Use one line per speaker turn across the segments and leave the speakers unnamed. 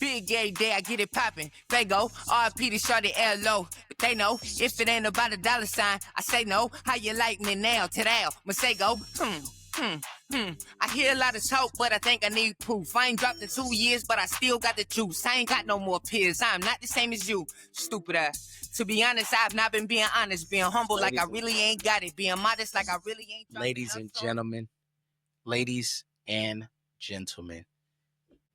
Big gay day, I get it poppin'. Fago, RP to Shorty L.O. But they know, if it ain't about a dollar sign, I say no. How you like me now? Today, Masego. I hear a lot of talk, but I think I need proof. I ain't dropped in 2 years, but I still got the juice. I ain't got no more peers. I'm not the same as you, stupid ass. To be honest, I've not been being honest, being humble like I really ain't got it, being modest like I really ain't.
Ladies and gentlemen,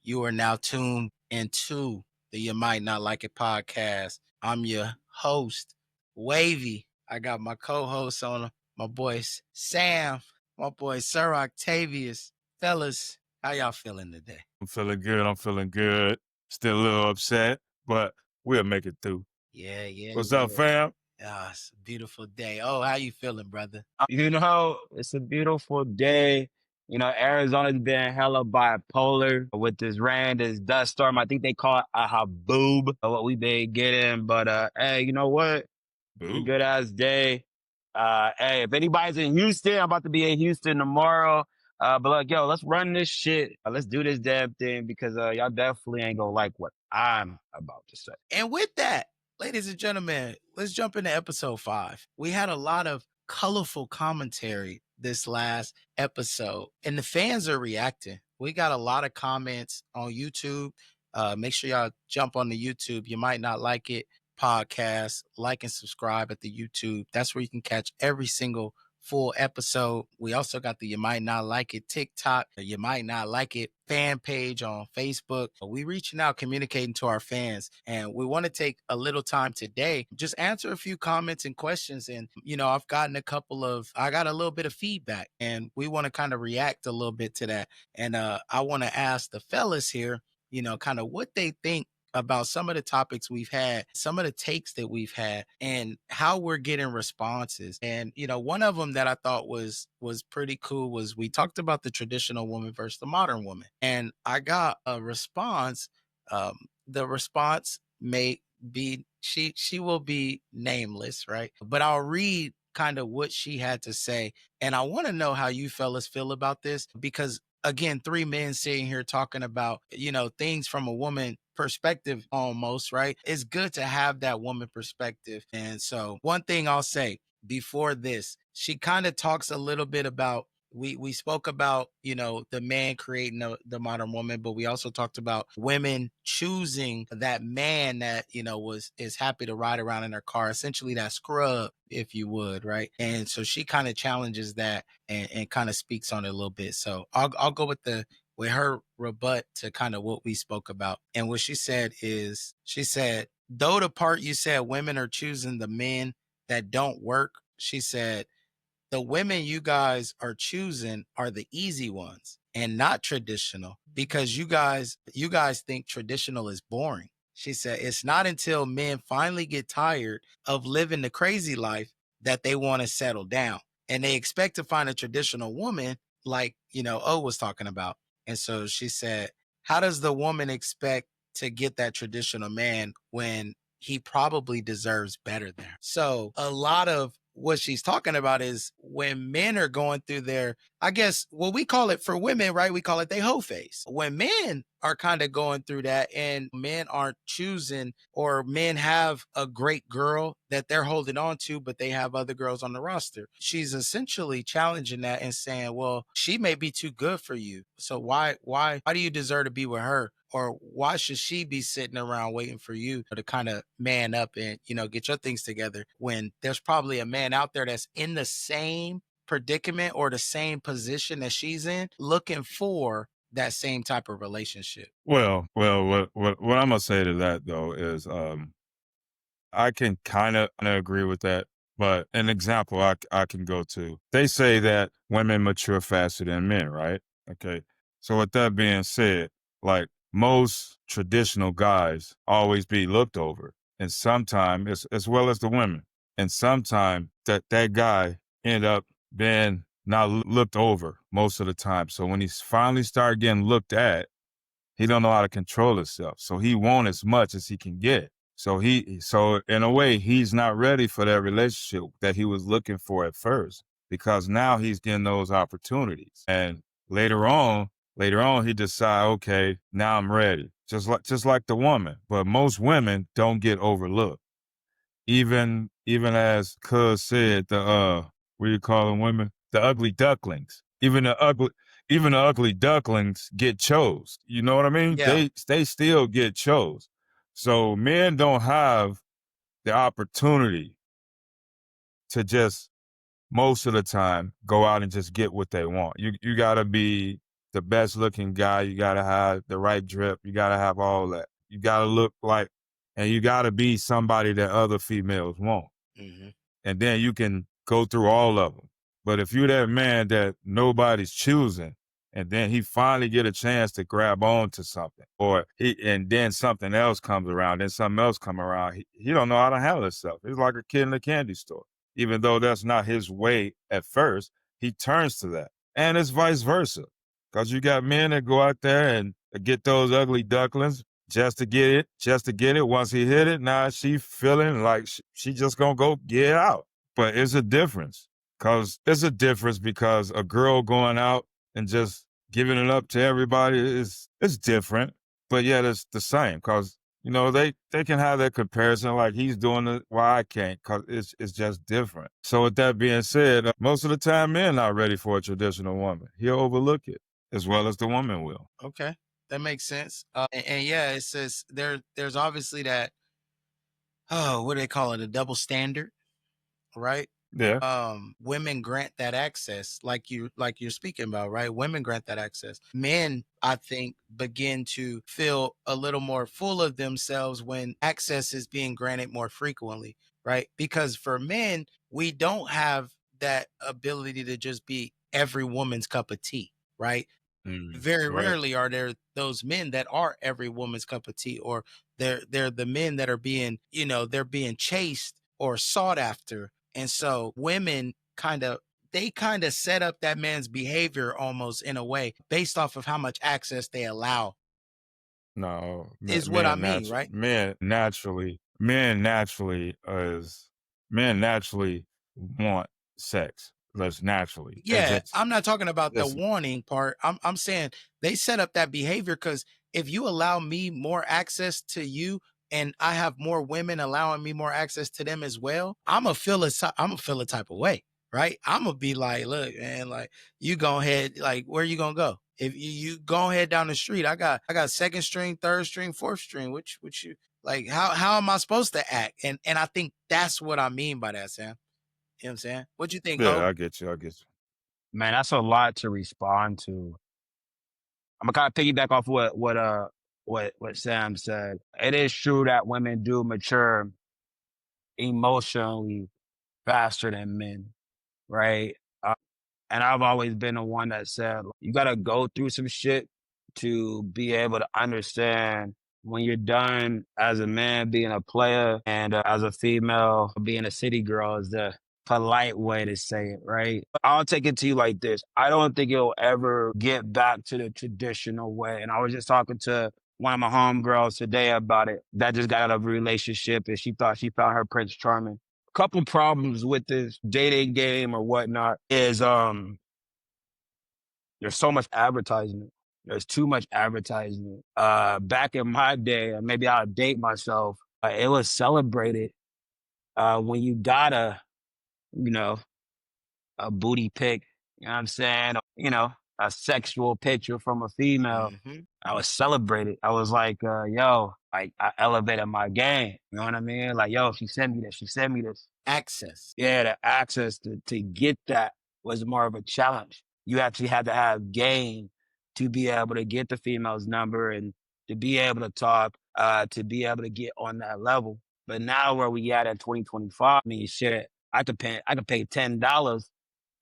you are now tuned into the You Might Not Like It podcast. I'm your host, Wavy. I got my co-host on, my boy Sam, my boy Sir Octavius. Fellas, how y'all feeling today?
I'm feeling good. Still a little upset, but we'll make it through.
Yeah.
What's up, fam?
It's a beautiful day. Oh, how you feeling, brother?
You know, it's a beautiful day. You know, Arizona's been hella bipolar with this rain, this dust storm. I think they call it a haboob, what we been getting. But hey, you know what? It's a good ass day. Hey, if anybody's in Houston, I'm about to be in Houston tomorrow. But like, yo, let's run this shit. Let's do this damn thing because y'all definitely ain't gonna like what I'm about to say.
And with that, ladies and gentlemen, let's jump into episode 5. We had a lot of colorful commentary this last episode, and the fans are reacting. We got a lot of comments on YouTube. Make sure y'all jump on the YouTube. You Might Not Like It podcast. Like and subscribe at the YouTube. That's where you can catch every single full episode. We also got the You Might Not Like It TikTok, You Might Not Like It fan page on Facebook. We reaching out, communicating to our fans, and we want to take a little time today, just answer a few comments and questions. And, you know, I got a little bit of feedback, and we want to kind of react a little bit to that. And I want to ask the fellas here, you know, kind of what they think about some of the topics we've had, some of the takes that we've had, and how we're getting responses. And, you know, one of them that I thought was pretty cool was we talked about the traditional woman versus the modern woman. And I got a response. The response may be, she will be nameless, right? But I'll read kind of what she had to say. And I want to know how you fellas feel about this, because again, 3 men sitting here talking about, you know, things from a woman perspective almost, right? It's good to have that woman perspective. And so one thing I'll say before this, she kind of talks a little bit about, we spoke about, you know, the man creating the modern woman, but we also talked about women choosing that man that, you know, is happy to ride around in her car, essentially that scrub, if you would, right? And so she kind of challenges that and kind of speaks on it a little bit. So I'll go with her rebut to kind of what we spoke about. And what she said is, she said, though the part you said women are choosing the men that don't work, she said, the women you guys are choosing are the easy ones and not traditional, because you guys think traditional is boring. She said, it's not until men finally get tired of living the crazy life that they want to settle down. And they expect to find a traditional woman like, you know, O was talking about. And so she said, how does the woman expect to get that traditional man when he probably deserves better than her? So a lot of what she's talking about is when men are going through their, I guess, what we call it for women, right? We call it they hoe face. When men are kind of going through that and men aren't choosing, or men have a great girl that they're holding on to, but they have other girls on the roster. She's essentially challenging that and saying, well, she may be too good for you. So why do you deserve to be with her? Or why should she be sitting around waiting for you to kind of man up and, you know, get your things together, when there's probably a man out there that's in the same predicament or the same position that she's in, looking for that same type of relationship?
Well, what I'm gonna say to that though is, I can kind of agree with that. But an example I can go to, they say that women mature faster than men, right? Okay. So with that being said, like, most traditional guys always be looked over, and sometimes as well as the women, and sometimes that guy end up being not looked over most of the time. So when he finally started getting looked at, he don't know how to control himself. So he want as much as he can get. So in a way, he's not ready for that relationship that he was looking for at first, because now he's getting those opportunities. And later on, he decide, okay, now I'm ready. just like the woman. But most women don't get overlooked. Even as Cuz said, what do you call them women? The ugly ducklings. Even the ugly ducklings get chose. You know what I mean?
Yeah.
They still get chose. So men don't have the opportunity to just most of the time go out and just get what they want. You gotta be the best looking guy. You gotta have the right drip. You gotta have all that. You gotta look like, and you gotta be somebody that other females want.
Mm-hmm.
And then you can go through all of them. But if you're that man that nobody's choosing, and then he finally get a chance to grab on to something, and then something else comes around, then something else come around, he don't know how to handle himself. He's like a kid in a candy store. Even though that's not his way at first, he turns to that. And it's vice versa. Because you got men that go out there and get those ugly ducklings just to get it. Once he hit it, now she feeling like she just gonna go get out. But it's a difference. Because a girl going out and just giving it up to everybody is different. But yet it's the same. Because, they can have that comparison like he's doing it, why I can't, because it's just different. So with that being said, most of the time men not ready for a traditional woman. He'll overlook it as well as the woman will.
Okay. That makes sense. And yeah, it says there's obviously that, what do they call it? A double standard, right?
Yeah.
Women grant that access, like you're speaking about, right? Women grant that access. Men, I think, begin to feel a little more full of themselves when access is being granted more frequently, right? Because for men, we don't have that ability to just be every woman's cup of tea, right? Very
Right.
rarely are there those men that are every woman's cup of tea, or they're the men that are being, they're being chased or sought after. And so women kind of set up that man's behavior almost in a way based off of how much access they allow,
No,
is what I mean, right?
men naturally want sex. That's naturally.
Yeah, I'm not talking about the
It's
wanting part. I'm saying they set up that behavior because if you allow me more access to you and I have more women allowing me more access to them as well, I'm gonna feel a type of way, right? I'm gonna be like, look, man, like you go ahead, like where you gonna go? If you go ahead down the street, I got second string, third string, fourth string. Which you like? How am I supposed to act? And I think that's what I mean by that, Sam. You know what I'm saying? What you think,
yeah,
Ho?
I get you.
Man, that's a lot to respond to. I'm gonna kind of piggyback off what Sam said. It is true that women do mature emotionally faster than men, right? And I've always been the one that said you gotta go through some shit to be able to understand when you're done as a man being a player and as a female being a city girl is the polite way to say it, right? I'll take it to you like this. I don't think it'll ever get back to the traditional way. And I was just talking to one of my homegirls today about it that just got out of a relationship and she thought she found her Prince Charming. Couple problems with this dating game or whatnot is there's so much advertisement. There's too much advertisement. Back in my day, maybe I'll date myself. It was celebrated when you got you know, a booty pic. You know what I'm saying? A sexual picture from a female.
Mm-hmm.
I was celebrated. I was like, yo, like I elevated my game. You know what I mean? Like, yo, she sent me this. She sent me this.
Access.
Yeah, the access to get that was more of a challenge. You actually had to have game to be able to get the female's number and to be able to talk, to be able to get on that level. But now where we at in 2025, I mean, shit, I could pay $10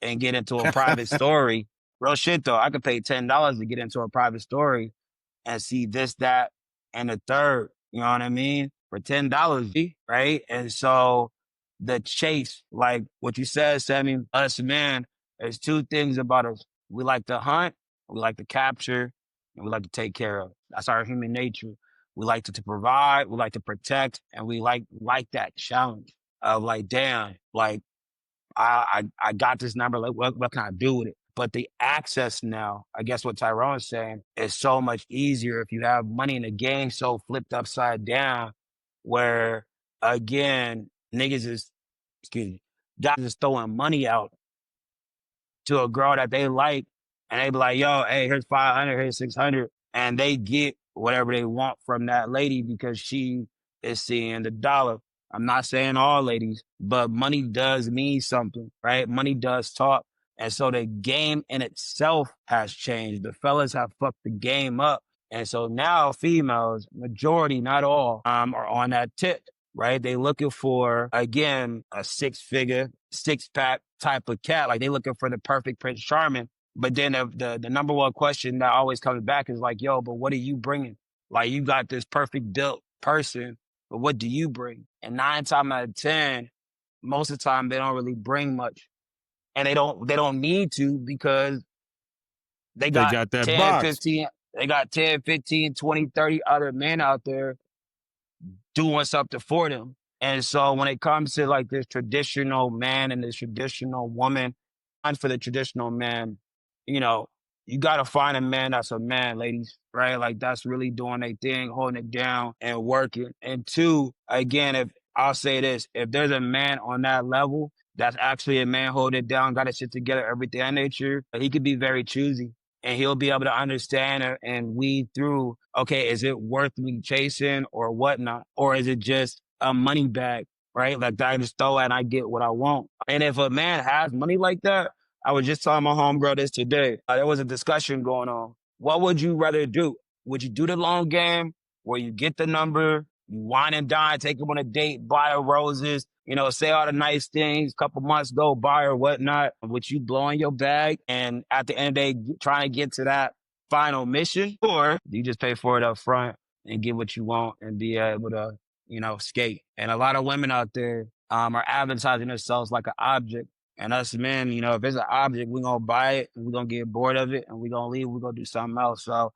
and get into a private story. Real shit though, I could pay $10 to get into a private story and see this, that, and the third. You know what I mean? For $10, right? And so the chase, like what you said, Sammy, us men, there's two things about us. We like to hunt, we like to capture, and we like to take care of. That's our human nature. We like to provide, we like to protect, and we like that challenge of like, damn, like I got this number. Like, what can I do with it? But the access now, I guess what Tyrone's saying, is so much easier if you have money in the game so flipped upside down, where again, guys is throwing money out to a girl that they like, and they be like, yo, hey, here's 500, here's 600. And they get whatever they want from that lady because she is seeing the dollar. I'm not saying all ladies, but money does mean something, right? Money does talk. And so the game in itself has changed. The fellas have fucked the game up. And so now females, majority, not all, are on that tip, right? They looking for, again, a 6-figure, 6-pack type of cat. Like they looking for the perfect Prince Charming. But then the number one question that always comes back is like, yo, but what are you bringing? Like you got this perfect built person, but what do you bring? And 9 times out of 10, most of the time they don't really bring much. And they don't need to because they
They
got
got that
10,
box.
15, they got 10, 15, 20, 30 other men out there doing something for them. And so when it comes to like this traditional man and this traditional woman, and for the traditional man, you know, you got to find a man that's a man, ladies, right? Like that's really doing their thing, holding it down and working. And 2, again, if I'll say this, if there's a man on that level, that's actually a man holding it down, got to shit together, everything of nature, he could be very choosy. And he'll be able to understand and weed through, okay, is it worth me chasing or whatnot? Or is it just a money bag, right? Like I just throw it and I get what I want. And if a man has money like that, I was just telling my homegirl this today. There was a discussion going on. What would you rather do? Would you do the long game where you get the number, you wine and dine, take him on a date, buy her roses, you know, say all the nice things, couple months go by or whatnot, with you blowing your bag and at the end of the day, trying to get to that final mission? Or do you just pay for it up front and get what you want and be able to, you know, skate? And a lot of women out there are advertising themselves like an object. And us men, you know, if it's an object, we're going to buy it and we're going to get bored of it and we're going to leave, we're going to do something else. So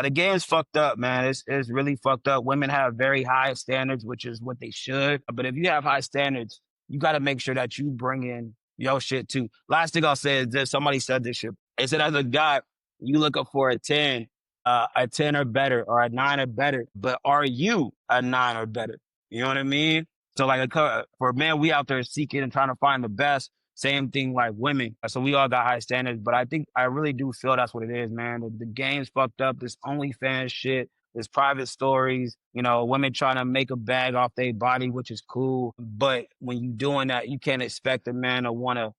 the game's fucked up, man. It's really fucked up. Women have very high standards, which is what they should. But if you have high standards, you got to make sure that you bring in your shit too. Last thing I'll say is this. Somebody said this shit. They said as a guy, you looking for a 10 or better or a 9 or better. But are you a 9 or better? You know what I mean? So like for men, we out there seeking and trying to find the best. Same thing like women. So we all got high standards, but I really do feel that's what it is, man. The game's fucked up. This OnlyFans shit, this private stories, you know, women trying to make a bag off their body, which is cool. But when you doing that, you can't expect a man to want to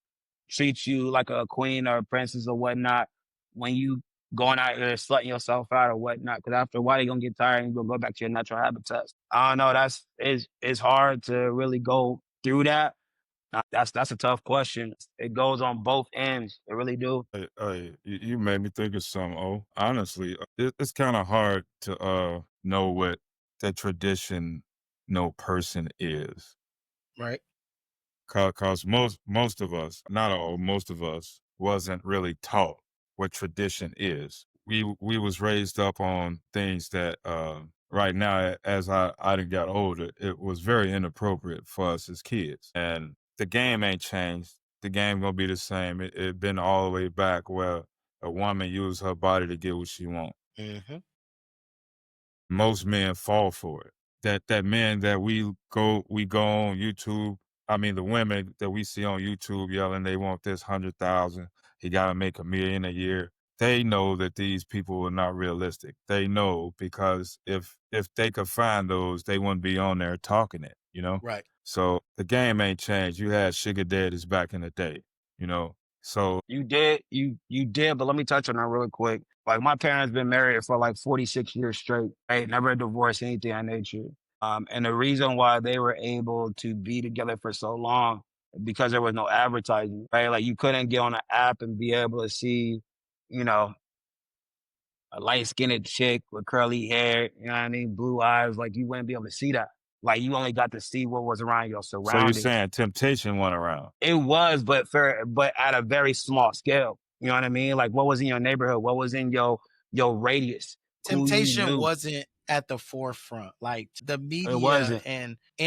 treat you like a queen or a princess or whatnot when you going out here slutting yourself out or whatnot. Because after a while, you're going to get tired and you're going to go back to your natural habitats. I don't know. It's hard to really go through that. That's a tough question. It goes on both ends. It really do.
You made me think of something. Oh, honestly, it's kind of hard to know what the tradition person is.
Right.
Cause most of us, not all, most of us wasn't really taught what tradition is. We was raised up on things that right now, as I done got older, it was very inappropriate for us as kids. And the game ain't changed. The game gonna be the same. It been all the way back where a woman used her body to get what she want.
Mm-hmm.
Most men fall for it. That men that we go on YouTube. I mean, the women that we see on YouTube yelling they want this 100,000. He got to make $1 million a year. They know that these people are not realistic. They know because if they could find those, they wouldn't be on there talking it. You know.
Right.
So the game ain't changed. You had sugar daddies back in the day. You know. So
you did, but let me touch on that real quick. Like my parents been married for like 46 years straight, right? Never divorced, anything of nature. And the reason why they were able to be together for so long, because there was no advertising, right? Like you couldn't get on an app and be able to see, you know, a light-skinned chick with curly hair, you know what I mean? Blue eyes, like you wouldn't be able to see that. Like you only got to see what was around your
so you're
surroundings.
saying temptation went around.
It was, but at a very small scale. You know what I mean? Like what was in your neighborhood? What was in your radius? Who you
Temptation
knew?
wasn't at the forefront. Like the
It
media
wasn't.
and the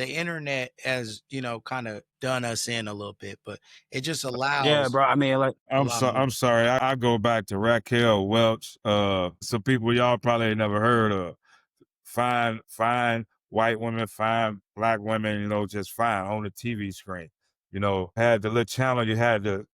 internet has, kind of done us in a little bit, but it just
Yeah,
allows
bro. I mean, like,
a lot more.
I'm sorry. I go back to Raquel Welch. Some people y'all probably ain't never heard of. Fine white women, fine black women, just fine on the TV screen. Had the little channel,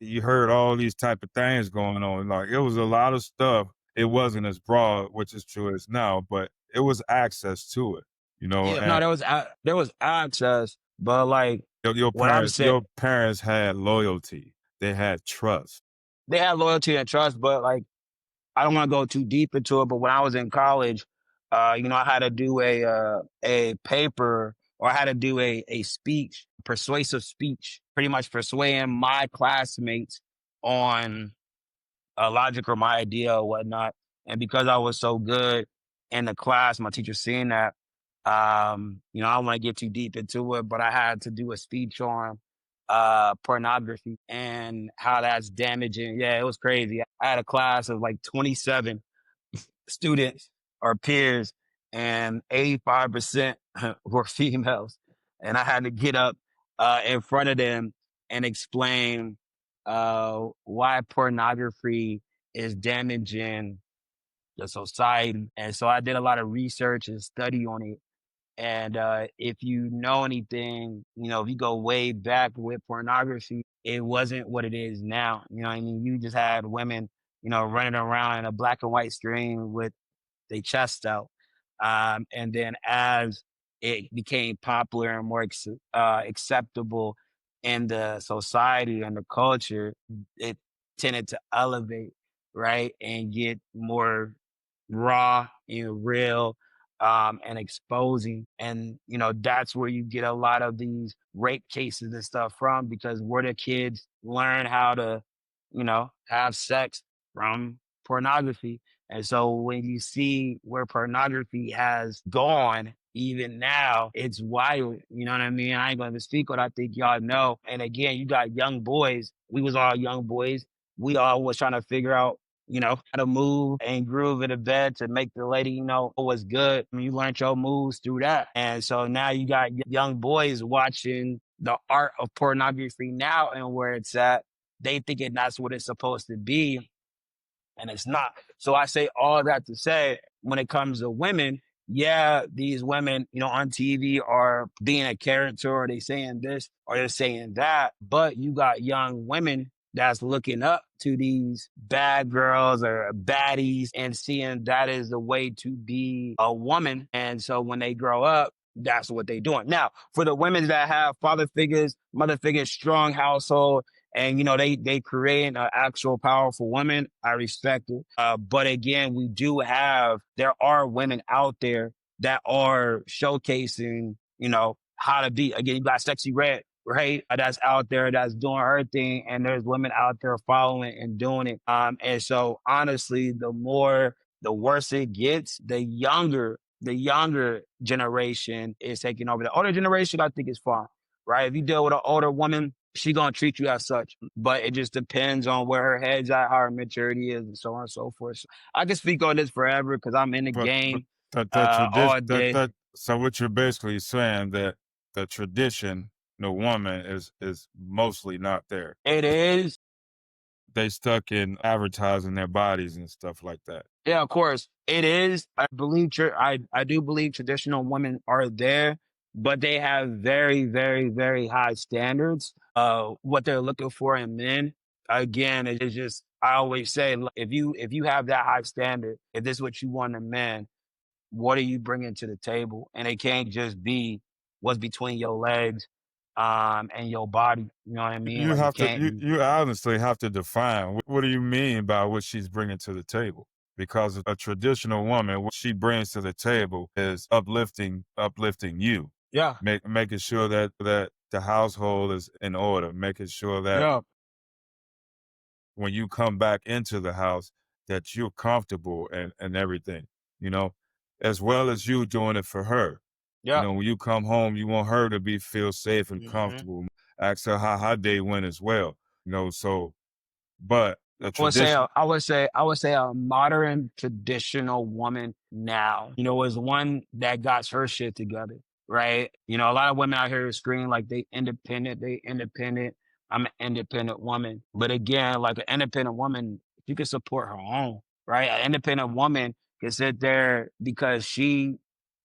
you heard all these type of things going on. Like it was a lot of stuff. It wasn't as broad, which is true as now, but it was access to it,
Yeah.
no,
and
there was access, but like
your
what I'm
parents,
saying,
your parents had loyalty. They had trust.
they had loyalty and trust, but like I don't want to go too deep into it. But when I was in college, I had to do a paper, or I had to do a speech, persuasive speech, pretty much persuading my classmates on a logic or my idea or whatnot. And because I was so good in the class, my teacher seeing that, I don't want to get too deep into it, but I had to do a speech on pornography and how that's damaging. Yeah, it was crazy. I had a class of like 27 students or peers, and 85% were females. And I had to get up in front of them and explain why pornography is damaging the society. And so I did a lot of research and study on it. And if you know anything, if you go way back with pornography, it wasn't what it is now. You know what I mean? You just had women, running around in a black and white screen with their chest out. And then as it became popular and more acceptable in the society and the culture, it tended to elevate, right? And get more raw and real, and exposing. And, that's where you get a lot of these rape cases and stuff from, because where the kids learn how to, have sex from pornography. And so when you see where pornography has gone, even now, it's wild. You know what I mean? I ain't going to speak what I think y'all know. And again, you got young boys. We was all young boys. We all was trying to figure out, how to move and groove in the bed to make the lady, what's good. I mean, you learned your moves through that. And so now you got young boys watching the art of pornography now and where it's at. They thinking that's what it's supposed to be, and it's not. So I say all that to say, when it comes to women, yeah, these women, on TV are being a character, or they saying this or they're saying that, but you got young women that's looking up to these bad girls or baddies and seeing that is the way to be a woman. And so when they grow up, that's what they're doing. Now, for the women that have father figures, mother figures, strong household, and they create an actual powerful woman, I respect it. But again, there are women out there that are showcasing, how to be. Again, you got Sexy Red, right? That's out there, that's doing her thing, and there's women out there following and doing it. And so honestly, the worse it gets, the younger generation is taking over. The older generation, I think, is fine, right? If you deal with an older woman, she gonna treat you as such, but it just depends on where her head's at, how her maturity is, and so on and so forth. So I can speak on this forever because I'm in the
But
game
that tradition,
all day.
so what you're basically saying that the tradition, the woman is mostly not there.
It is.
They stuck in advertising their bodies and stuff like that.
Yeah, of course. It is. I do believe traditional women are there, but they have very, very, very high standards. What they're looking for in men. Again, it's just, I always say, look, if you have that high standard, if this is what you want in a man, what are you bringing to the table? And it can't just be what's between your legs, and your body. You know what I mean?
You
Like, you
have to,
can't.
you honestly have to define what do you mean by what she's bringing to the table? Because a traditional woman, what she brings to the table is uplifting you,
Yeah,
making sure that the household is in order, making sure that
yeah,
when you come back into the house that you're comfortable and everything, you know, as well as you doing it for her.
yeah.
When you come home, you want her to feel safe and
Hmm.
comfortable. Ask her how her day went as well. So, but a
I would say,
tradition.
I would say a modern traditional woman now, is one that got her shit together, right? A lot of women out here scream like they independent. I'm an independent woman. But again, like an independent woman, she can support her own, right? An independent woman can sit there because she's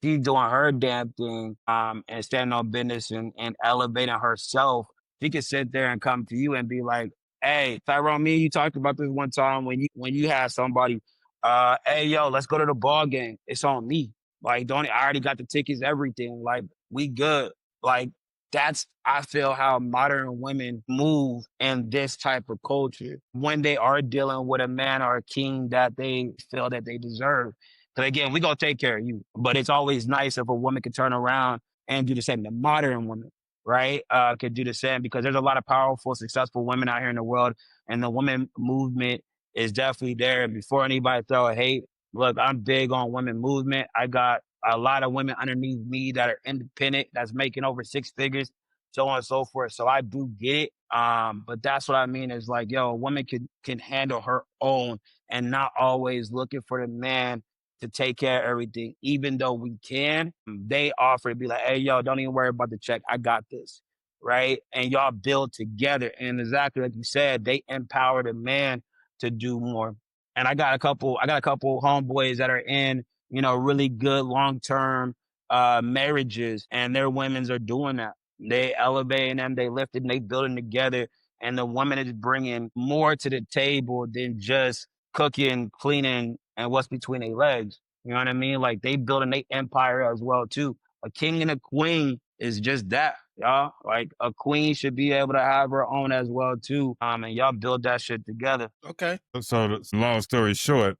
doing her damn thing, and standing on business and elevating herself. She can sit there and come to you and be like, hey, Tyrone, me and you talked about this one time when you had somebody, hey yo, let's go to the ball game. It's on me. Like, don't I already got the tickets, everything. Like, we good. Like, that's I feel how modern women move in this type of culture when they are dealing with a man or a king that they feel that they deserve. Because again, we gonna take care of you. But it's always nice if a woman can turn around and do the same. The modern woman, right? Could do the same because there's a lot of powerful, successful women out here in the world, and the women movement is definitely there. Before anybody throw a hate, look, I'm big on women movement. I got a lot of women underneath me that are independent, that's making over six figures, so on and so forth. So I do get it. But that's what I mean is like, yo, a woman can handle her own and not always looking for the man to take care of everything. Even though we can, they offer to be like, hey, yo, don't even worry about the check. I got this. Right. And y'all build together. And exactly like you said, they empower the man to do more. And I got a couple homeboys that are in, really good long-term marriages, and their women's are doing that. They elevating them, they lifting, they building together. And the woman is bringing more to the table than just cooking, cleaning, and what's between their legs. You know what I mean? Like they building their empire as well too. A king and a queen is just that, y'all. Like a queen should be able to have her own as well too. And y'all build that shit together.
Okay.
So long story short,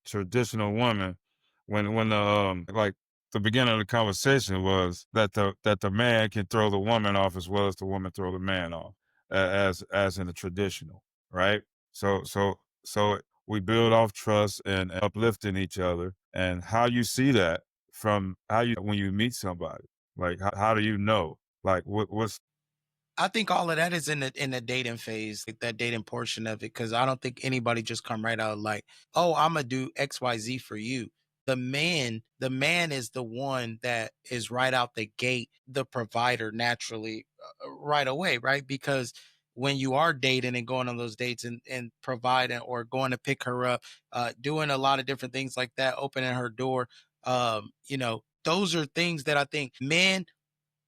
traditional woman, when the like the beginning of the conversation was that the man can throw the woman off as well as the woman throw the man off, as in the traditional, right? So we build off trust and uplifting each other. And how you see that from how you when you meet somebody, like how do you know? Like what's
I think all of that is in the dating phase, like that dating portion of it, because I don't think anybody just come right out like, oh, I'm gonna do XYZ for you. The man is the one that is right out the gate, the provider naturally, right away, right? Because when you are dating and going on those dates and providing or going to pick her up, doing a lot of different things like that, opening her door, those are things that I think men,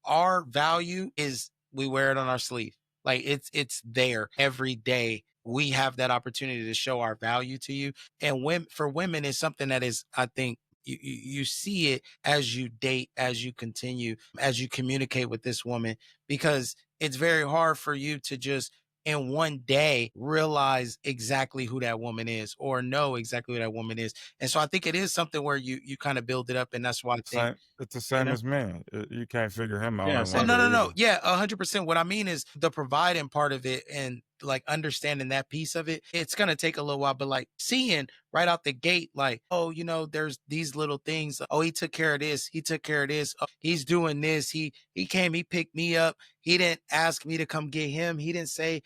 our value is we wear it on our sleeve. Like it's there every day. We have that opportunity to show our value to you. And for women, it's something that is, I think, you see it as you date, as you continue, as you communicate with this woman, because it's very hard for you to just in one day realize exactly who that woman is or know exactly who that woman is. And so I think it is something where you kind of build it up, and that's why I think,
same? It's the same as men. You can't figure him out
Yeah,
in
oh
one
same.
no,
day
no, no.
either.
Yeah, 100%. What I mean is the providing part of it and like understanding that piece of it. It's gonna take a little while, but like seeing right out the gate, like, oh, there's these little things. Oh, he took care of this. He took care of this. Oh, he's doing this. He came. He picked me up. He didn't ask me to come get him. He didn't say,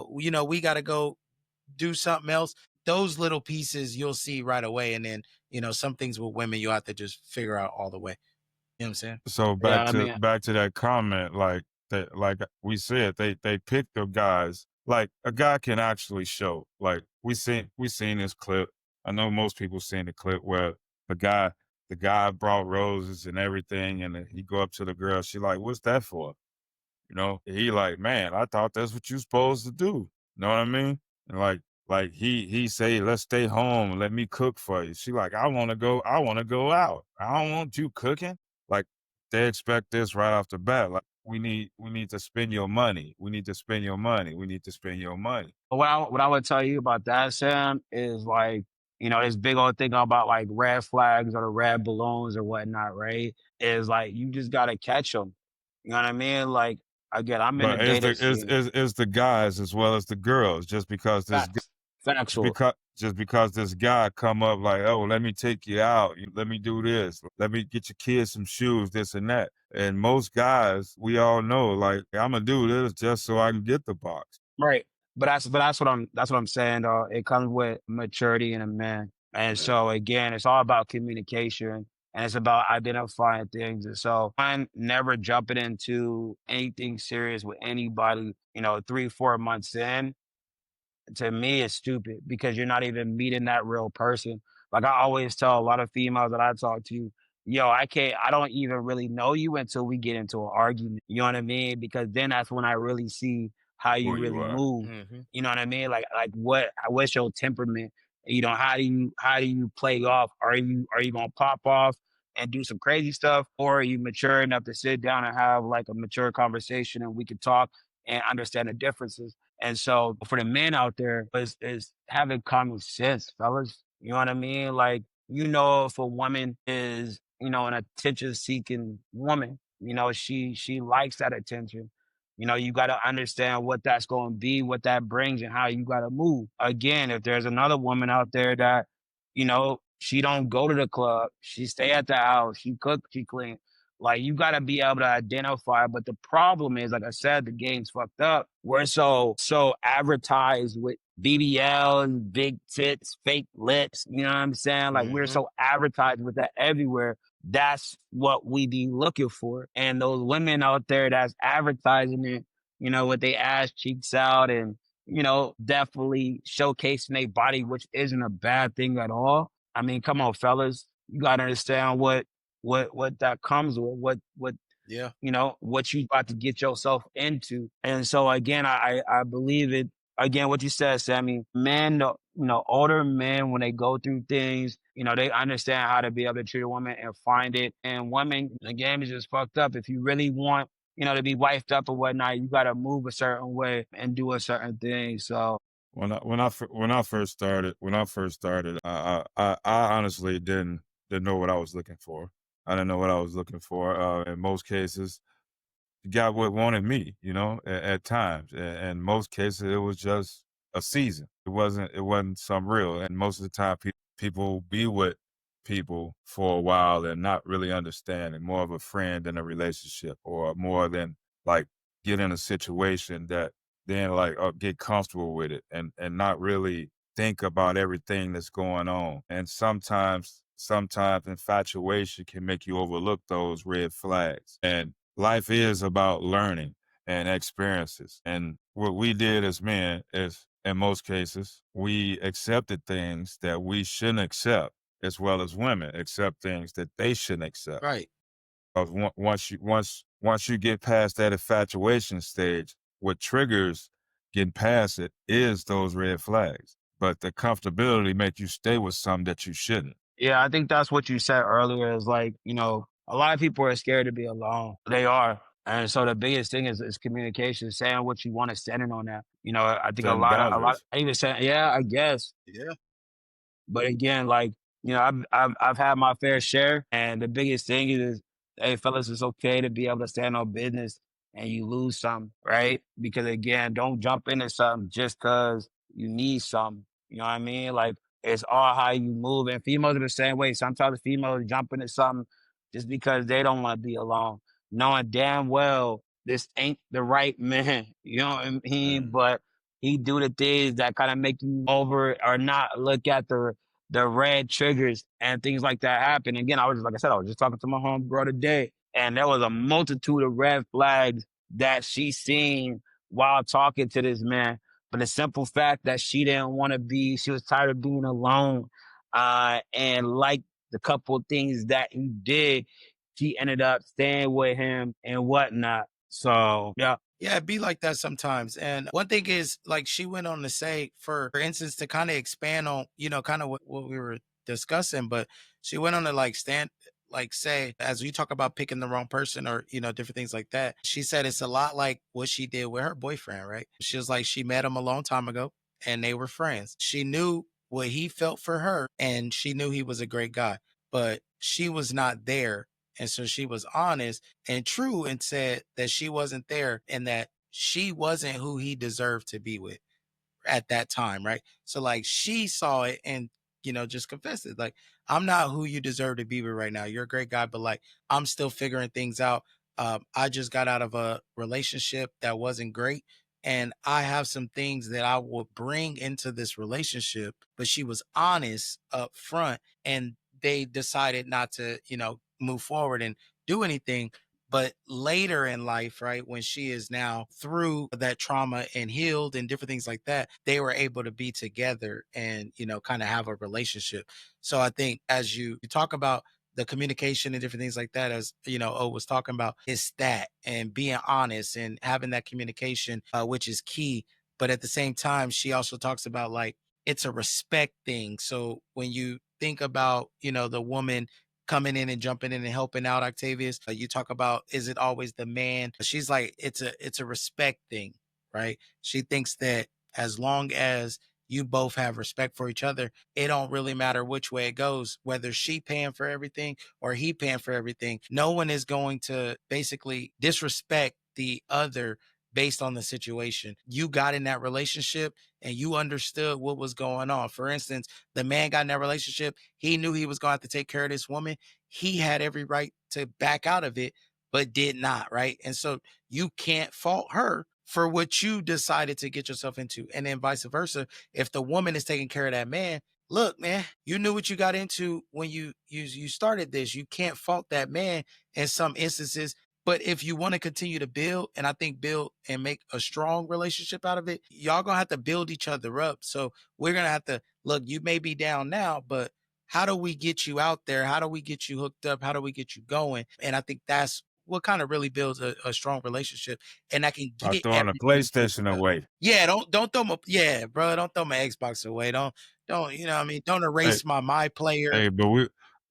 we got to go do something else. Those little pieces you'll see right away, and then some things with women you'll have to just figure out all the way. You know what I'm saying?
So
Yeah,
back
I
to
mean,
back to that comment, like we said, they pick the guys. Like a guy can actually show. Like we seen this clip. I know most people seen the clip where the guy brought roses and everything, and he go up to the girl. She like, "What's that for?" He like, man, I thought that's what you supposed to do. Know what I mean? And like he say, let's stay home and let me cook for you. She like, I want to go out. I don't want you cooking. Like they expect this right off the bat. Like we need to spend your money. We need to spend your money. We need to spend your money.
what I would tell you about that, Sam, is like, this big old thing about like red flags or the red balloons or whatnot, right? Is like you just gotta catch them. You know what I mean? Like again, I'm in the
But is
dating
the is
scene.
is is the guys as well as the girls, just because
Facts, factual.
just because this guy come up like, oh, let me take you out, let me do this, let me get your kids some shoes, this and that. And most guys, we all know, like, I'm gonna do this just so I can get the box.
Right. But that's what I'm saying though. It comes with maturity in a man. And so again, it's all about communication and it's about identifying things. And so I'm never jumping into anything serious with anybody, 3, 4 months in. To me it's stupid because you're not even meeting that real person. Like I always tell a lot of females that I talk to, yo, I don't even really know you until we get into an argument. You know what I mean? Because then that's when I really see how you
Who you
really
are.
move.
Mm-hmm.
You know what I mean? Like what's your temperament? How do you play off? Are you gonna pop off and do some crazy stuff? Or are you mature enough to sit down and have like a mature conversation and we can talk and understand the differences? And so for the men out there is having common sense, fellas. You know what I mean? Like, if a woman is, an attention seeking woman, she likes that attention. You got to understand what that's going to be, what that brings and how you got to move. Again, if there's another woman out there that, she don't go to the club, she stay at the house, she cook, she clean. Like you gotta be able to identify. But the problem is, like I said, the game's fucked up. We're so advertised with BBL and big tits, fake lips. You know what I'm saying? Like we're
Mm-hmm.
so advertised with that everywhere. That's what we be looking for. And those women out there that's advertising it, with their ass cheeks out and, definitely showcasing their body, which isn't a bad thing at all. I mean, come on, fellas. You gotta understand what that comes with,
Yeah.
what you about to get yourself into. And so again, I believe it. Again, what you said, Sammy, men, older men, when they go through things, they understand how to be able to treat a woman and find it. And women, the game is just fucked up. If you really want, to be wifed up or whatnot, you got to move a certain way and do a certain thing. So
When I first started, I honestly didn't know what I was looking for. I didn't know what I was looking for. In most cases, got what wanted me, at times. In most cases, it was just a season. It wasn't some real. And most of the time, people be with people for a while and not really understanding, more of a friend than a relationship, or more than like get in a situation that then like get comfortable with it and not really think about everything that's going on. And sometimes infatuation can make you overlook those red flags. And life is about learning and experiences. And what we did as men is, in most cases, we accepted things that we shouldn't accept, as well as women accept things that they shouldn't accept.
Right.
Because once you get past that infatuation stage, what triggers getting past it is those red flags. But the comfortability makes you stay with something that you shouldn't.
yeah, I think that's what you said earlier is like, a lot of people are scared to be alone. They are. And so the biggest thing is communication, saying what you want to, standing on that. I think
Setting boundaries.
I even said, yeah, I guess.
Yeah.
But again, like, I've had my fair share. And the biggest thing is, hey, fellas, it's okay to be able to stand on business and you lose something, right? Because again, don't jump into something just because you need something. You know what I mean? Like, it's all how you move. And females are the same way. Sometimes females jump into something just because they don't want to be alone, knowing damn well this ain't the right man. You know what I mean?
Mm.
But he do the things that kind of make you over or not look at the red triggers and things like that happen. Again, like I said, I was just talking to my homegirl today, and there was a multitude of red flags that she seen while talking to this man. But the simple fact that she didn't want to she was tired of being alone, and like the couple of things that he did, she ended up staying with him and whatnot. So yeah.
Yeah, it be like that sometimes. And one thing is, like, she went on to say, for instance, to kind of expand on, kind of what we were discussing, but she went on to say, as we talk about picking the wrong person or, different things like that, she said it's a lot like what she did with her boyfriend, right? She was like, she met him a long time ago and they were friends. She knew what he felt for her and she knew he was a great guy, but she was not there. And so she was honest and true and said that she wasn't there and that she wasn't who he deserved to be with at that time, right? So like she saw it and just confessed it. Like, I'm not who you deserve to be with right now. You're a great guy, but like I'm still figuring things out. I just got out of a relationship that wasn't great. and I have some things that I will bring into this relationship, but she was honest up front, and they decided not to, move forward and do anything. But later in life, right, when she is now through that trauma and healed and different things like that, they were able to be together and, kind of have a relationship. So I think as you talk about the communication and different things like that, as O was talking about, is that and being honest and having that communication, which is key. But at the same time, she also talks about like it's a respect thing. So when you think about, the woman coming in and jumping in and helping out Octavius, you talk about, is it always the man? She's like, it's a respect thing, right? She thinks that as long as you both have respect for each other, it don't really matter which way it goes, whether she paying for everything or he paying for everything. No one is going to basically disrespect the other based on the situation. You got in that relationship and you understood what was going on. For instance, the man got in that relationship. He knew he was going to have to take care of this woman. He had every right to back out of it, but did not, right? And so you can't fault her for what you decided to get yourself into. And then vice versa. If the woman is taking care of that man, look, man, you knew what you got into when you started this. You can't fault that man in some instances. But if you want to continue to build, and I think build and make a strong relationship out of it, y'all gonna have to build each other up. So we're gonna have to look, you may be down now, but how do we get you out there? How do we get you hooked up? How do we get you going? And I think that's what kind of really builds a strong relationship. And I can
By
get
throwing a
everything
PlayStation
fixed up.
away.
Yeah, don't throw my bro, don't throw my Xbox away. Don't you know what I mean? Don't
Hey,
erase my player.
hey, but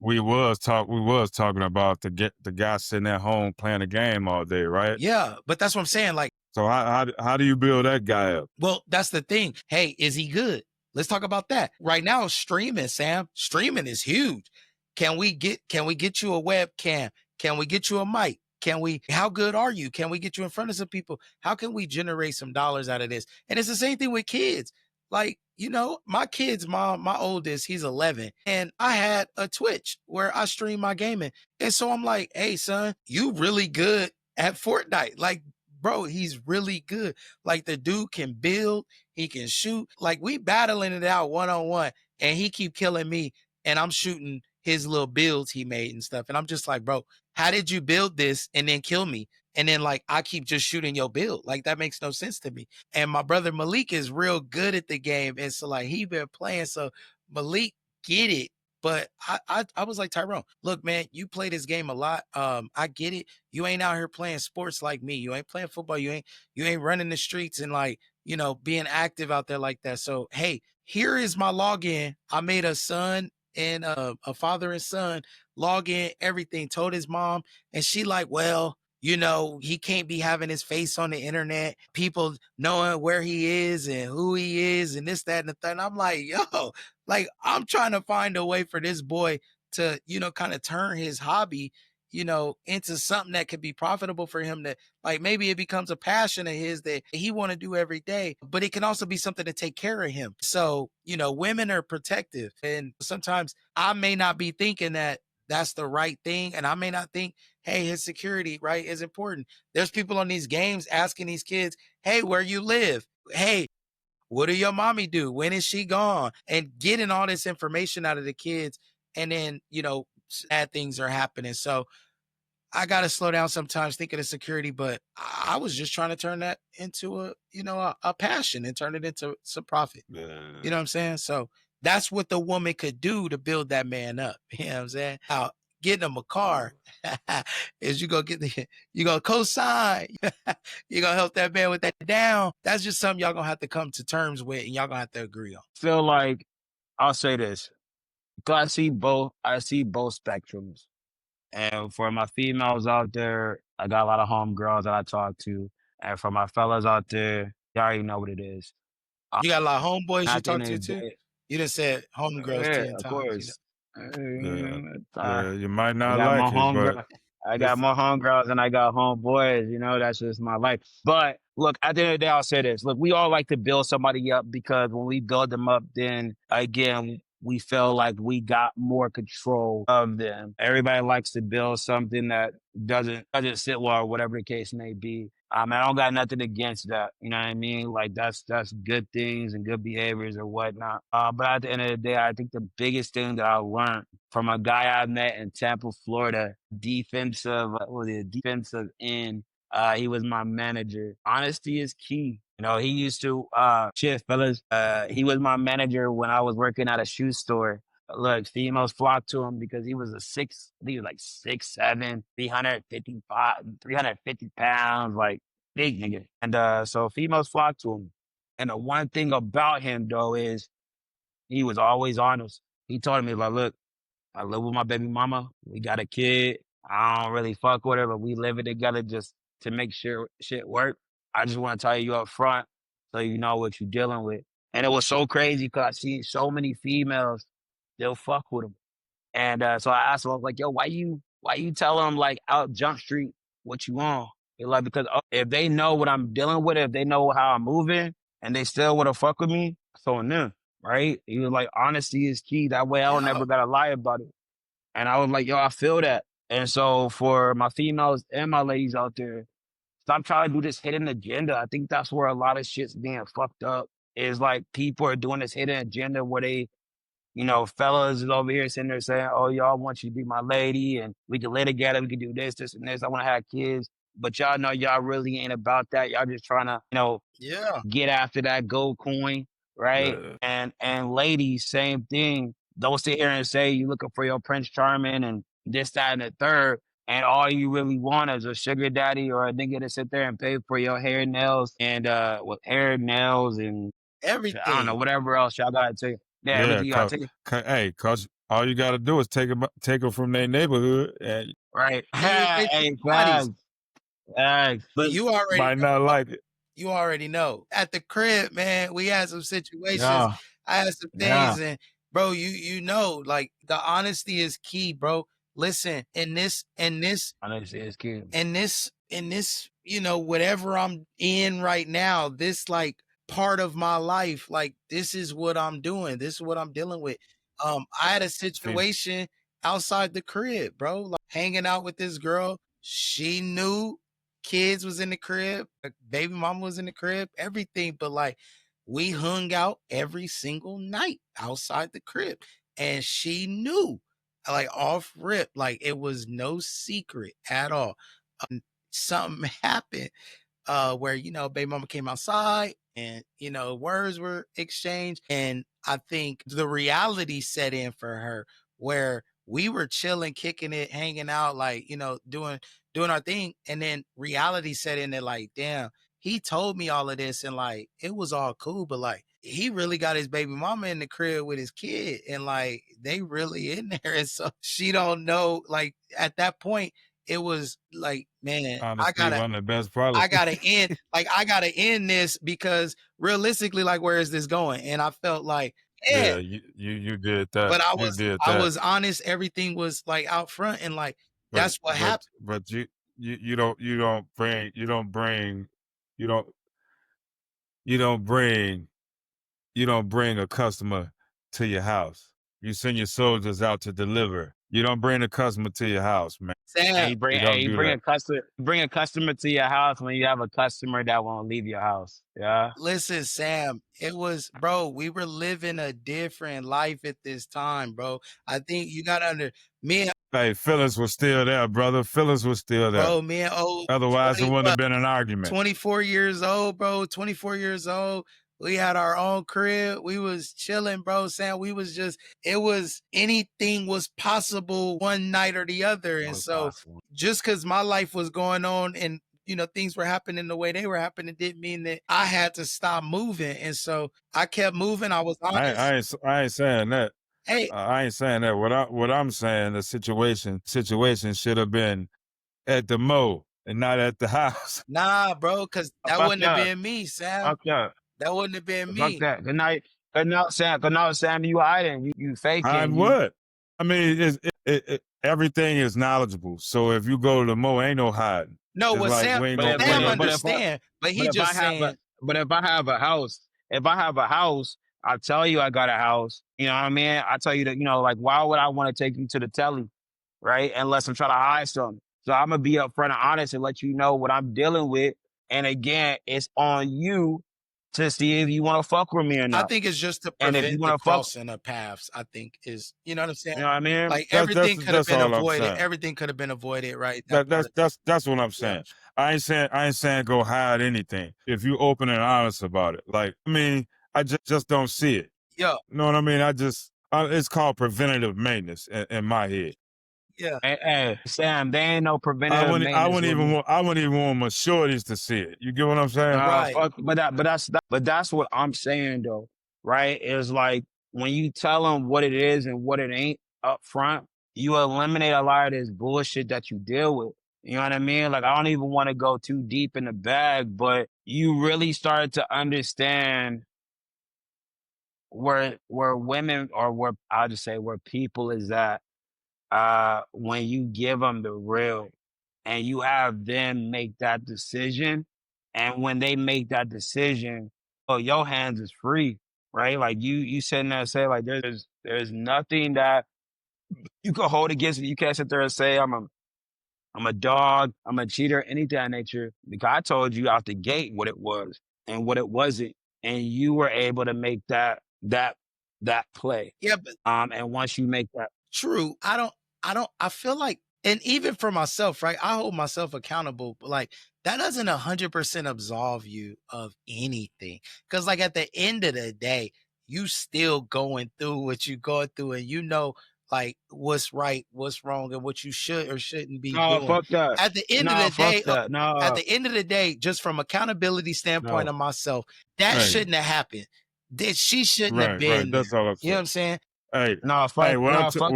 we was talking about the guy sitting at home playing a game all day, right?
Yeah, but that's what I'm saying. Like,
So how do you build that guy up?
well, that's the thing. Hey, is he good? Let's talk about that. Right now, streaming, Sam. Streaming is huge. Can we get you a webcam? Can we get you a mic? How good are you? Can we get you in front of some people? How can we generate some dollars out of this? And it's the same thing with kids. Like, my kids, my oldest, he's 11, and I had a Twitch where I stream my gaming. And so I'm like, hey, son, you really good at Fortnite. Like, bro, he's really good. Like, the dude can build, he can shoot. Like, we battling it out one-on-one, and he keep killing me, and I'm shooting his little builds he made and stuff. And I'm just like, bro, how did you build this and then kill me? And then like I keep just shooting your build. Like, that makes no sense to me. And my brother Malik is real good at the game. And so like he been playing. So Malik get it. But I was like, Tyrone, look, man, you play this game a lot. I get it. You ain't out here playing sports like me. You ain't playing football. You ain't running the streets and like, being active out there like that. So hey, here is my login. I made a son and a father and son log in, everything, told his mom, and she like, well, he can't be having his face on the internet, people knowing where he is and who he is and this, that, and the thing. I'm like, yo, like, I'm trying to find a way for this boy to, kind of turn his hobby, into something that could be profitable for him, that like maybe it becomes a passion of his that he want to do every day, but it can also be something to take care of him. So, women are protective, and sometimes I may not be thinking that that's the right thing. And I may not think, hey, his security, right, is important. There's people on these games asking these kids, hey, where you live? Hey, what do your mommy do? When is she gone? And getting all this information out of the kids. And then, bad things are happening. So I got to slow down sometimes thinking of security, but I was just trying to turn that into a passion and turn it into some profit. You know what I'm saying? So that's what the woman could do to build that man up. You know what I'm saying? How getting him a car is you go co-sign. You're going to help that man with that down. That's just something y'all going to have to come to terms with, and y'all going to have to agree on.
Feel like I'll say this. 'Cause I see both spectrums. And for my females out there, I got a lot of homegirls that I talk to. And for my fellas out there, you already know what it is.
You got a lot of homeboys you
At the
talk
end
to
of the
too?
day,
You done said homegirls
yeah,
10
of
times.
course.
You might
I
not
got
like
more
it, but
I got more homegirls than I got homeboys. That's just my life. But look, at the end of the day, I'll say this. Look, we all like to build somebody up, because when we build them up, then again, we feel like we got more control of them. Everybody likes to build something that doesn't sit well, or whatever the case may be. I don't got nothing against that. You know what I mean? Like that's good things and good behaviors or whatnot. But at the end of the day, I think the biggest thing that I learned from a guy I met in Tampa, Florida, defensive end. He was my manager. Honesty is key. You know, he used to shit, fellas. He was my manager when I was working at a shoe store. Look, females flocked to him because he was I think he was like 6'7", 350 pounds, like big nigga. And so females flocked to him. And the one thing about him though is he was always honest. He told me like, look, I live with my baby mama. We got a kid. I don't really fuck with her, but we live it together just to make sure shit work. I just want to tell you up front so you know what you're dealing with. And it was so crazy because I seen so many females, they'll fuck with him. And so I asked him, I was like, yo, why you tell them like out Jump Street what you want? They're like, because if they know what I'm dealing with, if they know how I'm moving and they still want to fuck with me, so on them, right? He was like, honesty is key. That way I don't
Yeah.
never gotta lie about it. And I was like, yo, I feel that. And so for my females and my ladies out there, stop trying to do this hidden agenda. I think that's where a lot of shit's being fucked up. Is like people are doing this hidden agenda where they, you know, fellas is over here sitting there saying, oh, y'all want you to be my lady and we can live together. We can do this, this, and this. I want to have kids. But y'all know y'all really ain't about that. Y'all just trying to, you know,
Yeah.
get after that gold coin, right?
Yeah.
And ladies, same thing. Don't sit here and say you looking for your Prince Charming and this, that, and the third. And all you really want is a sugar daddy or a nigga to sit there and pay for your hair, nails, and with hair, nails, and I don't know,
Everything.
whatever else y'all gotta take. Yeah, everything you gotta take.
Hey, cause all you gotta do is take them from their neighborhood, and
Right.
You take
Hey,
bodies.
facts. But
You already
might
know.
not like it.
You already know. At the crib, man, we had some situations.
yeah,
I had some
yeah.
things, and bro, you know, like the honesty is key, bro. Listen, in this,
Honestly, it's kid.
in this, you know, whatever I'm in right now, this like part of my life, like this is what I'm doing. This is what I'm dealing with. I had a situation outside the crib, bro, like hanging out with this girl. She knew kids was in the crib, baby mama was in the crib, everything, but like we hung out every single night outside the crib. And she knew, like off rip, like it was no secret at all. Something happened where, you know, baby mama came outside and, you know, words were exchanged. And I think the reality set in for her where we were chilling, kicking it, hanging out, like, you know, doing our thing. And then reality set in there like, damn, he told me all of this and like it was all cool, but like he really got his baby mama in the crib with his kid and like they really in there. And so she don't know, like at that point, it was like, man,
Honesty one of the best policies.
I gotta end, like I gotta end this because realistically, like where is this going? And I felt like,
Yeah, you did that.
but I
You
was honest. Everything was like out front, and like that's what happened.
But you don't bring a customer to your house. You send your soldiers out to deliver. You don't bring a customer to your house, man.
Sam,
You bring a customer to your house when you have a customer that won't leave your house. Yeah.
listen, Sam, it was, bro, we were living a different life at this time, bro. I think you got under me and
Hey, Phyllis was still there, brother. Phyllis was still there.
bro, me and old
Otherwise, it wouldn't have been an argument.
24 years old, bro. 24 years old. We had our own crib. We was chilling, bro. Sam, we was just, it was anything was possible one night or the other. And so just because my life was going on and, you know, things were happening the way they were happening didn't mean that I had to stop moving. And so I kept moving. I was honest.
I ain't saying that.
Hey,
I ain't saying that. What I'm saying, the situation should have been at the Mo and not at the house.
nah, bro, because that wouldn't have been me, Sam.
Fuck that.
That wouldn't have been me.
Fuck that. Good night. Good night, Sam. Good night, Sam. You hiding. You faking.
I would. I mean, everything is knowledgeable. So if you go to the Mo, ain't no hiding.
No,
It's
what
like,
Sam,
we ain't
Sam
gonna-
understand, but he just saying.
But if I have a house, I tell you I got a house. You know what I mean? I tell you that, you know, like, why would I want to take you to the telly, right? Unless I'm trying to hide something. So I'm gonna be upfront and honest and let you know what I'm dealing with. And again, it's on you to see if you want to fuck with me or
I
not.
think it's just to
And if you
prevent the
want to fuck,
crossing of paths. I think is, you know what I'm saying?
you know what I mean?
Like
That's
everything could have
that's
been
all I'm
avoided.
saying.
Everything could have been avoided, right? That part of
That's what I'm
yeah.
saying. I ain't saying go hide anything. If you open and honest about it, like I mean, I just don't see it.
Yeah,
You know what I mean? It's called preventative maintenance in my head.
yeah.
Hey, Sam, there ain't no preventative maintenance with me.
I wouldn't even want my shorties to see it. You get what I'm saying?
Right.
Fuck, but that's what I'm saying though, right? Is like when you tell them what it is and what it ain't up front, you eliminate a lot of this bullshit that you deal with. You know what I mean? Like I don't even want to go too deep in the bag, but you really start to understand where women or where I'll just say where people is at when you give them the real and you have them make that decision. And when they make that decision, oh, your hands is free, right? Like you sitting there and say like there's nothing that you can hold against me. You can't sit there and say I'm a dog, I'm a cheater, anything of that nature. Because I told you out the gate what it was and what it wasn't, and you were able to make that play.
Yeah, but
And once you make that,
true. I feel like, and even for myself, right? I hold myself accountable, but like that doesn't 100% absolve you of anything. Cause like at the end of the day, you still going through what you going through and you know like what's right, what's wrong, and what you should or shouldn't be
no,
doing.
fuck that.
At the end of
No,
the
fuck
day,
that.
at
No,
the end of the day, just from accountability standpoint
no.
of myself, that
Hey,
shouldn't have happened. That she shouldn't have
right.
been
That's
there.
all I'm
You know what
saying.
I'm saying?
Hey,
No,
hey,
fuck no, fuck that.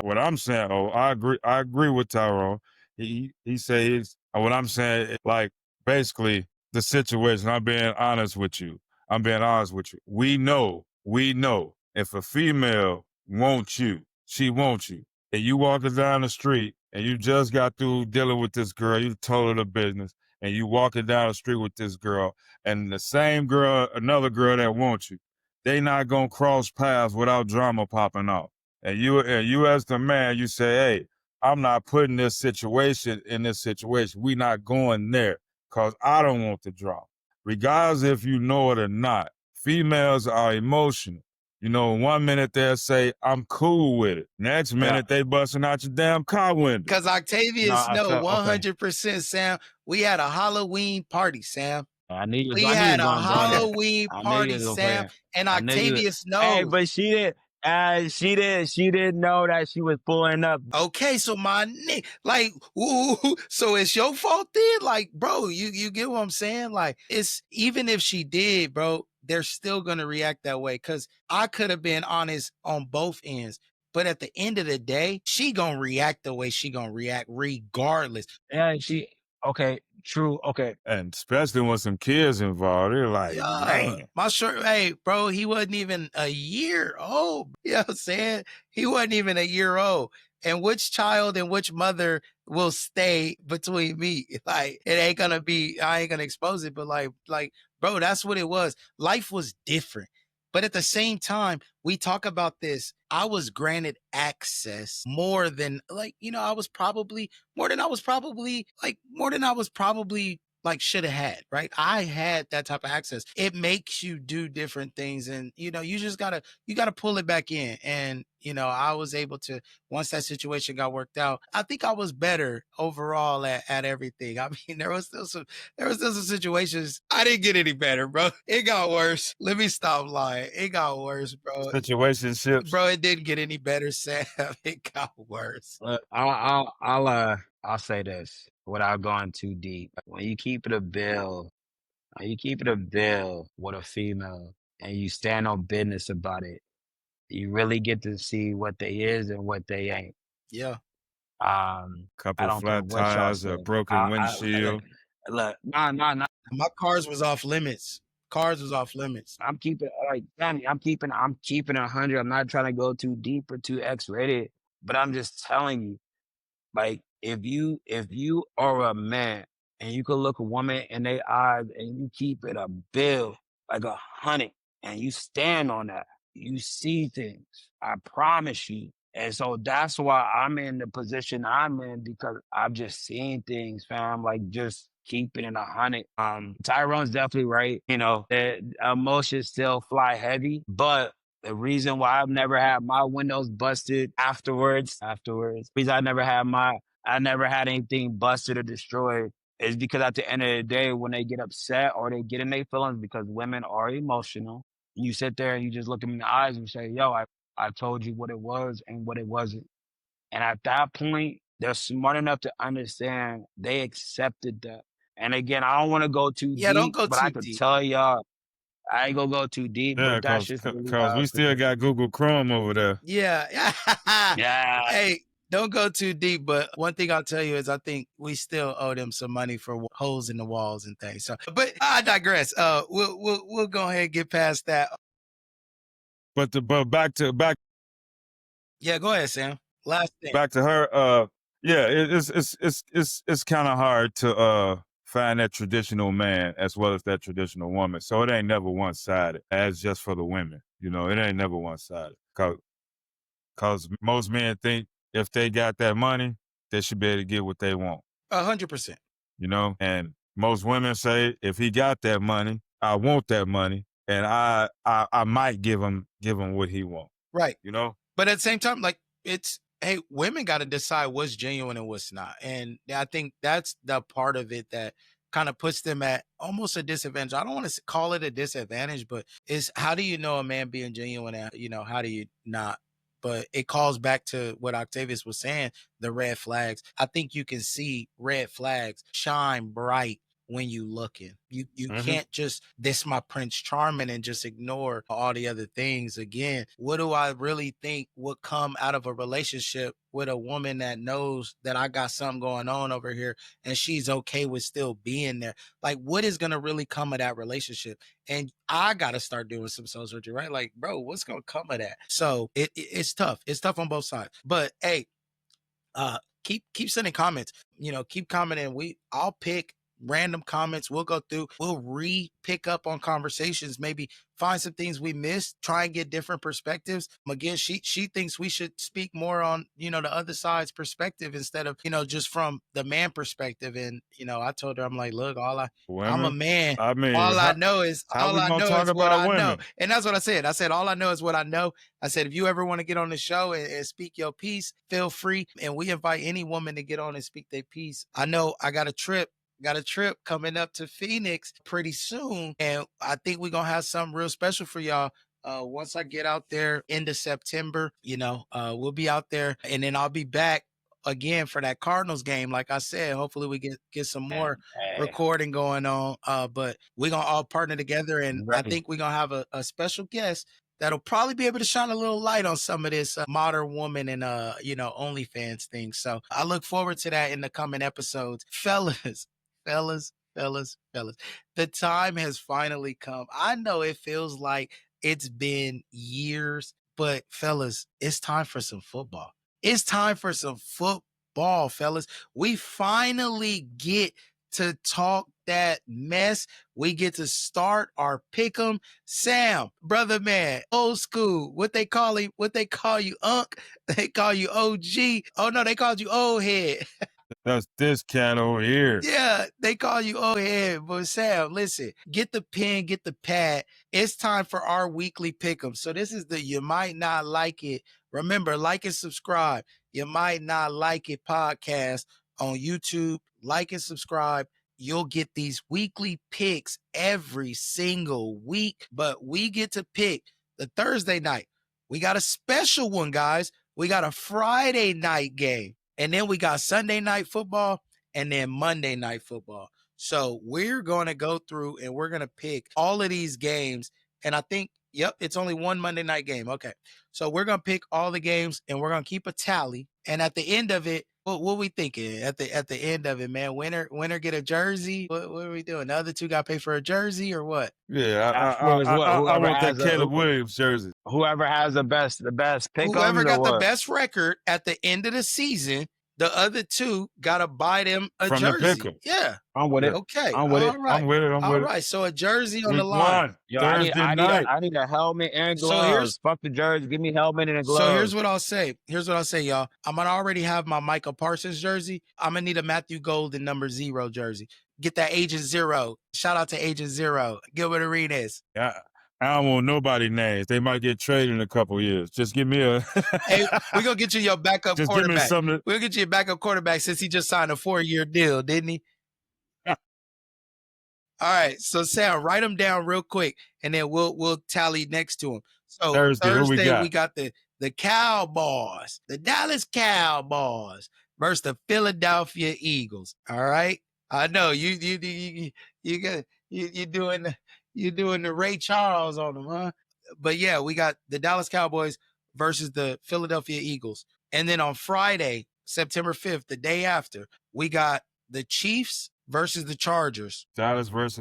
what I'm saying. Oh, I agree with Tyrone. He says what I'm saying. Like basically the situation. I'm being honest with you. I'm being honest with you. We know. If a female wants you, she wants you. And you walking down the street and you just got through dealing with this girl. You told her the business, and you walking down the street with this girl, and the same girl, another girl that wants you. They not gonna cross paths without drama popping off. And you as the man, you say, hey, I'm not putting this situation in this situation. We not going there because I don't want the drama. Regardless if you know it or not, females are emotional. You know, 1 minute they'll say, I'm cool with it. Next
Yeah.
minute they busting out your damn car window.
Because
No,
Octavius,
I
no,
felt okay.
100%, Sam. We had a Halloween party, Sam.
I knew you was
We
I knew you
had
was
a
gonna go there.
Halloween
I knew you
party,
was gonna
Sam.
play.
And
I knew you
Octavius
Hey,
knows.
but she didn't know that she was pulling up.
Okay, so my like, ooh, so it's your fault then? Like, bro, you get what I'm saying? Like, it's even if she did, bro, they're still gonna react that way. Cause I could have been honest on both ends. But at the end of the day, she gonna react the way she gonna react regardless.
Yeah, okay, true, okay.
And especially when some kids involved, they're like,
Yeah.
man.
My shirt, hey, bro, he wasn't even a year old. You know what I'm saying? He wasn't even a year old. And which child and which mother will stay between me? Like, it ain't gonna be, I ain't gonna expose it, but bro, that's what it was. Life was different. But at the same time, we talk about this. I was granted access more than like, I was probably more than I was probably like should have had, right? I had that type of access. It makes you do different things and you just gotta pull it back in. And I was able to, once that situation got worked out, I think I was better overall at everything. I mean, there was still some situations I didn't get any better, bro. It got worse. Let me stop lying. It got worse, bro.
Situationships.
Bro, it didn't get any better, Sam. It got worse.
Look, I'll say this without going too deep. When you keep it a bill, with a female and you stand on business about it, you really get to see what they is and what they ain't.
Yeah.
I
Couple
don't care
flat
what y'all
tires,
say.
a broken windshield.
Look, nah.
My cars was off limits. Cars was off limits.
I'm keeping like Danny, I'm keeping 100. I'm not trying to go too deep or too X-rated, but I'm just telling you, like if you are a man and you could look a woman in their eyes and you keep it a bill like 100 and you stand on that, you see things. I promise you. And so that's why I'm in the position I'm in because I've just seen things, fam. Like just keep it in 100. Tyrone's definitely right. You know, the emotions still fly heavy, but the reason why I've never had my windows busted afterwards, reason I never had anything busted or destroyed is because at the end of the day, when they get upset or they get in their feelings, because women are emotional, you sit there and you just look them in the eyes and say, yo, I told you what it was and what it wasn't. And at that point, they're smart enough to understand they accepted that. And again, I don't want to go too
Yeah, don't
deep,
go
but I
too
could
deep.
tell y'all, I ain't gonna go too deep,
Yeah,
but that's
cause
just really
cause we still got Google Chrome over there.
Yeah.
yeah.
Hey, don't go too deep. But one thing I'll tell you is I think we still owe them some money for holes in the walls and things. So, but I digress. We'll go ahead and get past that.
But back to
Yeah, go ahead, Sam. Last thing.
back to her. Yeah, it's kind of hard to find that traditional man as well as that traditional woman. So it ain't never one sided. As just for the women, you know, it ain't never one sided. Cause most men think if they got that money, they should be able to get what they want.
100%.
You know, and most women say if he got that money, I want that money, and I might give him what he want.
Right.
You know.
But at the same time, like hey, women got to decide what's genuine and what's not. And I think that's the part of it that kind of puts them at almost a disadvantage. I don't want to call it a disadvantage, but it's how do you know a man being genuine and, how do you not? But it calls back to what Octavius was saying, the red flags. I think you can see red flags shine bright when you looking. You can't just this my Prince Charming and just ignore all the other things. Again, what do I really think would come out of a relationship with a woman that knows that I got something going on over here and she's okay with still being there? Like, what is gonna really come of that relationship? And I gotta start doing some soul surgery, right? Like, bro, what's gonna come of that? So it's tough. It's tough on both sides. But hey, keep sending comments. Keep commenting. I'll pick random comments. We'll go through. We'll pick up on conversations. Maybe find some things we missed. Try and get different perspectives. Again, she thinks we should speak more on the other side's perspective instead of just from the man perspective. And I told her, I'm like, look, I'm a man.
I mean,
all I know is
how we gonna talk
what
about
I know.
women?
And that's what I said. I said, all I know is what I know. I said, if you ever want to get on the show and speak your piece, feel free. And we invite any woman to get on and speak their piece. I know I got a trip coming up to Phoenix pretty soon. And I think we're going to have something real special for y'all. Once I get out there into September, we'll be out there and then I'll be back again for that Cardinals game. Like I said, hopefully we get some more recording going on. But we're going to all partner together. And I think we're going to have a special guest that'll probably be able to shine a little light on some of this modern woman and, OnlyFans thing. So I look forward to that in the coming episodes. Fellas, the time has finally come. I know it feels like it's been years, but fellas, it's time for some football. It's time for some football, fellas. We finally get to talk that mess. We get to start our pick'em. Sam, brother man, old school. What they call you, Unc? They call you OG. Oh no, they called you old head.
That's this cat over here.
Yeah, they call you old head. But Sam, listen, get the pen, get the pad. It's time for our weekly pick'em. So this is the You Might Not Like It. Remember, like and subscribe. You Might Not Like It podcast on YouTube. Like and subscribe. You'll get these weekly picks every single week, but we get to pick the Thursday night. We got a special one, guys. We got a Friday night game, and then we got Sunday night football, and then Monday night football. So we're going to go through and we're going to pick all of these games. And I think, yep, it's only one Monday night game. Okay. So we're going to pick all the games and we're going to keep a tally. And at the end of it, what we thinking at the end of it, man? Winner get a jersey. What are we doing? The other two got to pay for a jersey or what?
Yeah, I want that Caleb Williams jersey.
Whoever has the best pick.
Whoever got the best record at the end of the season The other two gotta buy them a
From the
jersey.
pick'em.
Yeah.
I'm with it.
Okay.
I'm with it.
All right.
I'm with it. I'm
All
with it.
right. So a jersey on the
Week
line.
one,
Yo,
Thursday night.
I need a helmet and
So here's-
gloves. Fuck the jersey. Give me helmet and a glove.
So here's what I'll say. Y'all. I'm gonna already have my Michael Parsons jersey. I'm gonna need a Matthew Golden number 0 jersey. Get that Agent Zero. Shout out to Agent Zero. Gilbert Arenas.
I don't want nobody names. They might get traded in a couple years. Just give me a.
Hey, we're gonna get you your backup
Just
quarterback.
give me something.
We'll get you a backup quarterback since he just signed a 4-year deal, didn't he? All right, so Sam, write them down real quick, and then we'll tally next to him. So
Thursday, who we got?
the Cowboys, the Dallas Cowboys versus the Philadelphia Eagles. All right, I know you doing the Ray Charles on them, huh? But yeah, we got the Dallas Cowboys versus the Philadelphia Eagles. And then on Friday, September 5th, the day after, we got the Chiefs versus the Chargers.
Dallas versus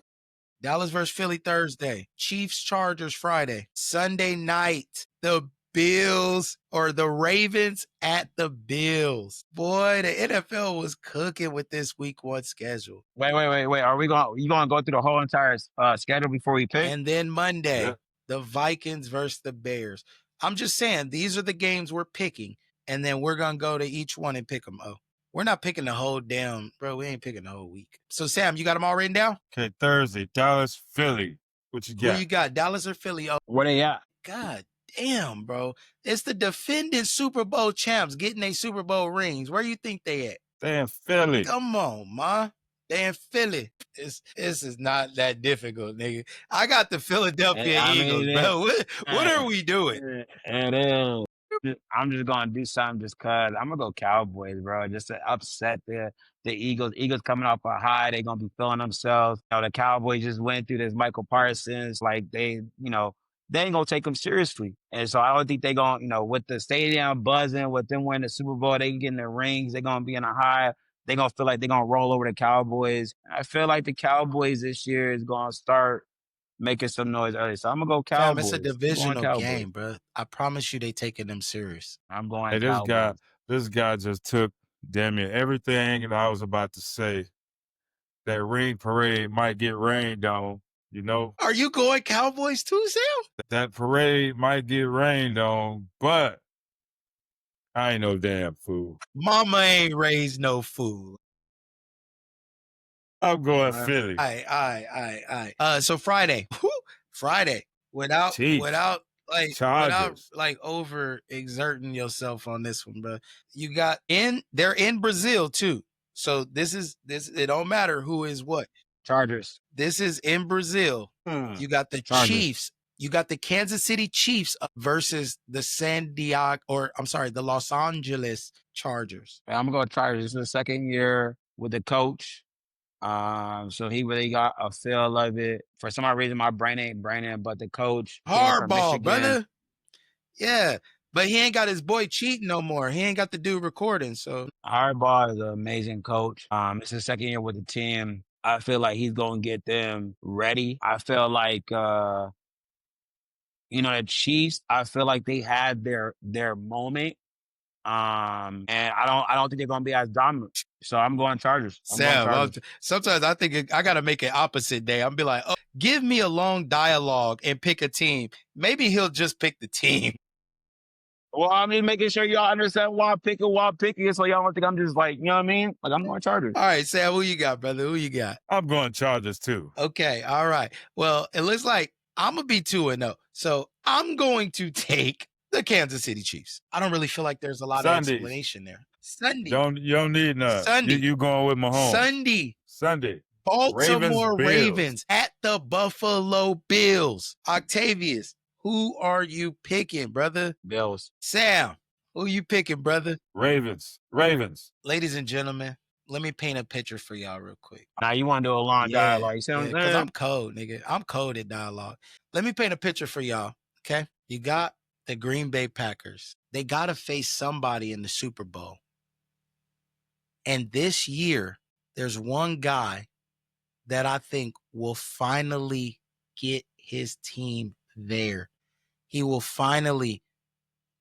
Philly Thursday. Chiefs Chargers Friday. Sunday night, the Bills or the Ravens at the Bills. Boy, the NFL was cooking with this week 1 schedule.
Wait. Are you gonna go through the whole entire schedule before we pick?
And then Monday, the Vikings versus the Bears. I'm just saying, these are the games we're picking, and then we're going to go to each one and pick them. Oh, we're not picking the whole damn, bro, we ain't picking the whole week. So, Sam, you got them all written down?
Okay, Thursday, Dallas, Philly. What you got?
Who you got, Dallas or Philly? Oh,
Where they at?
God damn, bro. It's the defending Super Bowl champs getting their Super Bowl rings. Where you think they at?
They in Philly.
Come on, ma. They in Philly. This is not that difficult, nigga. I got the Philadelphia Eagles, bro. What are we doing?
And I'm just gonna do something just cause I'm gonna go Cowboys, bro. Just to upset the Eagles. Eagles coming off a high, they gonna be feeling themselves. You know, the Cowboys just went through this Michael Parsons, like they ain't gonna take them seriously. And so I don't think they gonna, with the stadium buzzing, with them winning the Super Bowl, they getting their rings, they gonna be in a high. They gonna feel like they're gonna roll over the Cowboys. I feel like the Cowboys this year is gonna start making some noise early. So I'm gonna go Cowboys.
Sam, it's a divisional game, bro. I promise you they taking them serious.
I'm going
Hey,
Cowboys.
this guy just took damn near everything and I was about to say. That ring parade might get rained on,
Are you going Cowboys too, Sam?
That parade might get rained on, but I ain't no damn fool.
Mama ain't raised no fool.
I'm going Philly.
All right. So Friday. Without over exerting yourself on this one, bro. You got they're in Brazil too. So this it don't matter who is what.
Chargers.
This is in Brazil. You got the
Chargers.
Chiefs. You got the Kansas City Chiefs versus the the Los Angeles Chargers.
I'm gonna go Chargers. This is the second year with the coach. So he really got a feel of it. For some odd reason, my brain ain't braining, but the coach.
Hardball, brother. Yeah. But he ain't got his boy cheating no more. He ain't got the dude recording. So
Hardball is an amazing coach. It's his second year with the team. I feel like he's gonna get them ready. I feel like the Chiefs, I feel like they had their moment. And I don't think they're gonna be as dominant. So I'm going Chargers.
Sam, sometimes I think I gotta make it opposite day. I'm be like, oh, give me a long dialogue and pick a team. Maybe he'll just pick the team.
Well, I mean, making sure y'all understand why I'm picking, so y'all don't think I'm just like, you know what I mean? Like, I'm going Chargers.
All right, Sam, who you got, brother? Who you got?
I'm going Chargers too.
Okay, all right. Well, it looks like I'm gonna be 2-0. So I'm going to take the Kansas City Chiefs. I don't really feel like there's a lot of explanation there. Sunday.
You don't need none.
Sunday.
You going with Mahomes. Sunday.
Baltimore Ravens at the Buffalo Bills. Octavius, who are you picking, brother?
Bills.
Sam, who you picking, brother?
Ravens.
Ladies and gentlemen, let me paint a picture for y'all real quick.
Now you want to do a long dialogue. You see what I'm saying?
Because I'm cold, nigga. I'm cold at dialogue. Let me paint a picture for y'all, okay? You got the Green Bay Packers. They got to face somebody in the Super Bowl. And this year, there's one guy that I think will finally get his team there. He will finally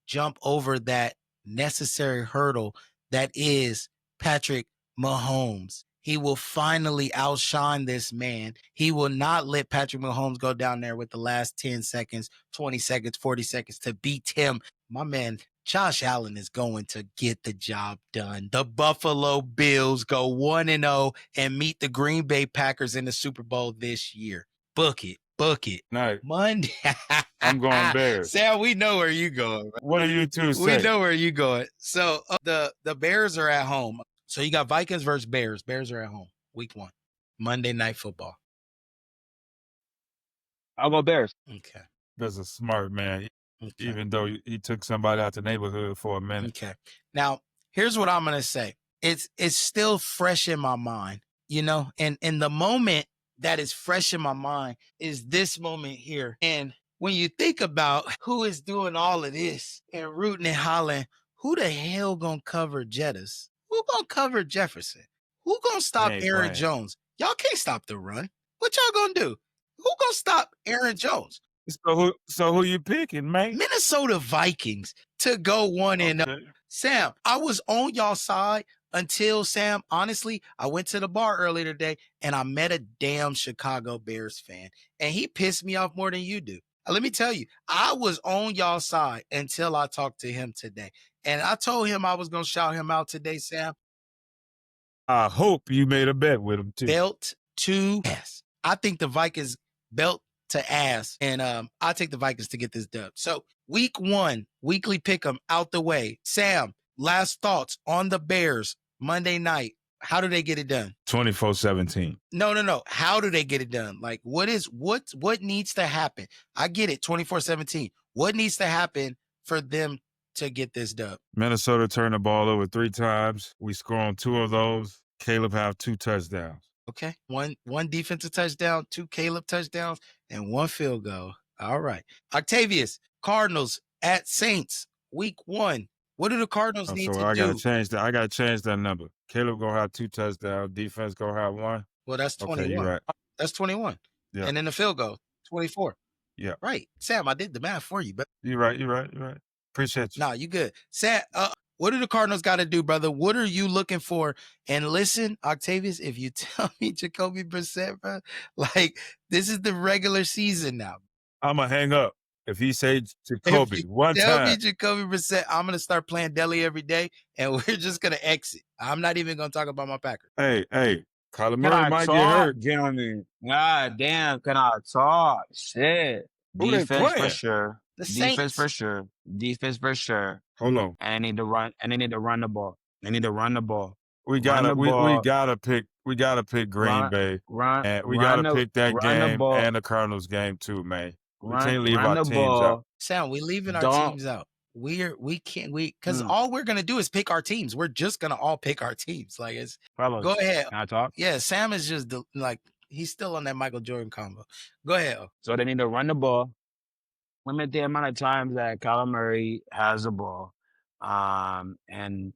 jump over that necessary hurdle that is Patrick Mahomes. He will finally outshine this man. He will not let Patrick Mahomes go down there with the last 10 seconds, 20 seconds, 40 seconds to beat him. My man, Josh Allen is going to get the job done. The Buffalo Bills go 1-0 and meet the Green Bay Packers in the Super Bowl this year. Book it.
Night.
Monday.
I'm going Bears.
Sam, we know where you going. Man.
What do you two say?
We know where you going. So the Bears are at home. So you got Vikings versus Bears. Bears are at home. Week 1. Monday Night Football.
I'll go Bears.
Okay.
That's a smart man.
Okay.
Even though he took somebody out the neighborhood for a minute.
Okay. Now, here's what I'm going to say. It's still fresh in my mind, you know, and the moment that is fresh in my mind is this moment here. And when you think about who is doing all of this and rooting and hollering, who the hell gonna cover Jettas? Who gonna cover Jefferson? Who gonna stop Aaron Jones? Y'all can't stop the run. What y'all gonna do? Who gonna stop Aaron Jones?
So who you picking, man?
Minnesota Vikings to go 1-0. Okay. Sam, I was on y'all side until, Sam, honestly, I went to the bar earlier today and I met a damn Chicago Bears fan. And he pissed me off more than you do. Let me tell you, I was on y'all side until I talked to him today. And I told him I was going to shout him out today, Sam.
I hope you made a bet with him, too.
Belt to ass. I think the Vikings belt to ass. And I'll take the Vikings to get this dub. So week 1, weekly pick 'em out the way. Sam, last thoughts on the Bears Monday night. How do they get it done?
24-17.
No. How do they get it done? Like, what needs to happen? I get it, 24-17. What needs to happen for them to get this dub?
Minnesota turned the ball over 3 times. We score on 2 of those. Caleb have 2 touchdowns.
Okay. One defensive touchdown, 2 Caleb touchdowns, and 1 field goal. All right. Octavius, Cardinals at Saints, week 1. What do the Cardinals need to do?
I gotta change that number. Caleb gonna have 2 touchdowns. Defense gonna have 1.
Well, that's 21.
Okay, you're right.
That's 21.
Yeah.
And then the field goal, 24.
Yeah.
Right. Sam, I did the math for you, but
You're right. Appreciate you.
No, you good. Sam, what do the Cardinals got to do, brother? What are you looking for? And listen, Octavius, if you tell me Jacoby Brissett, bro, like, this is the regular season now.
I'm going to hang up if he say Jacoby one time.
Tell me Jacoby Brissett, I'm going to start playing Deli every day, and we're just going to exit. I'm not even going to talk about my Packers.
Hey, Kyler Murray might get hurt.
Jeremy? God damn, can I talk? Shit. Defense for sure. Defense for sure.
Hold on.
And they need to run. And they need to run the ball.
We gotta pick Green Bay. We gotta pick that game and the Cardinals game too, man. We can't leave our teams out.
Sam, we leaving our teams out. Because all we're gonna do is pick our teams. We're just gonna all pick our teams. Like, it's
Carlos,
go ahead.
Can I talk?
Yeah, Sam is just like, he's still on that Michael Jordan combo. Go ahead.
So they need to run the ball. Limit the amount of times that Kyler Murray has the ball. And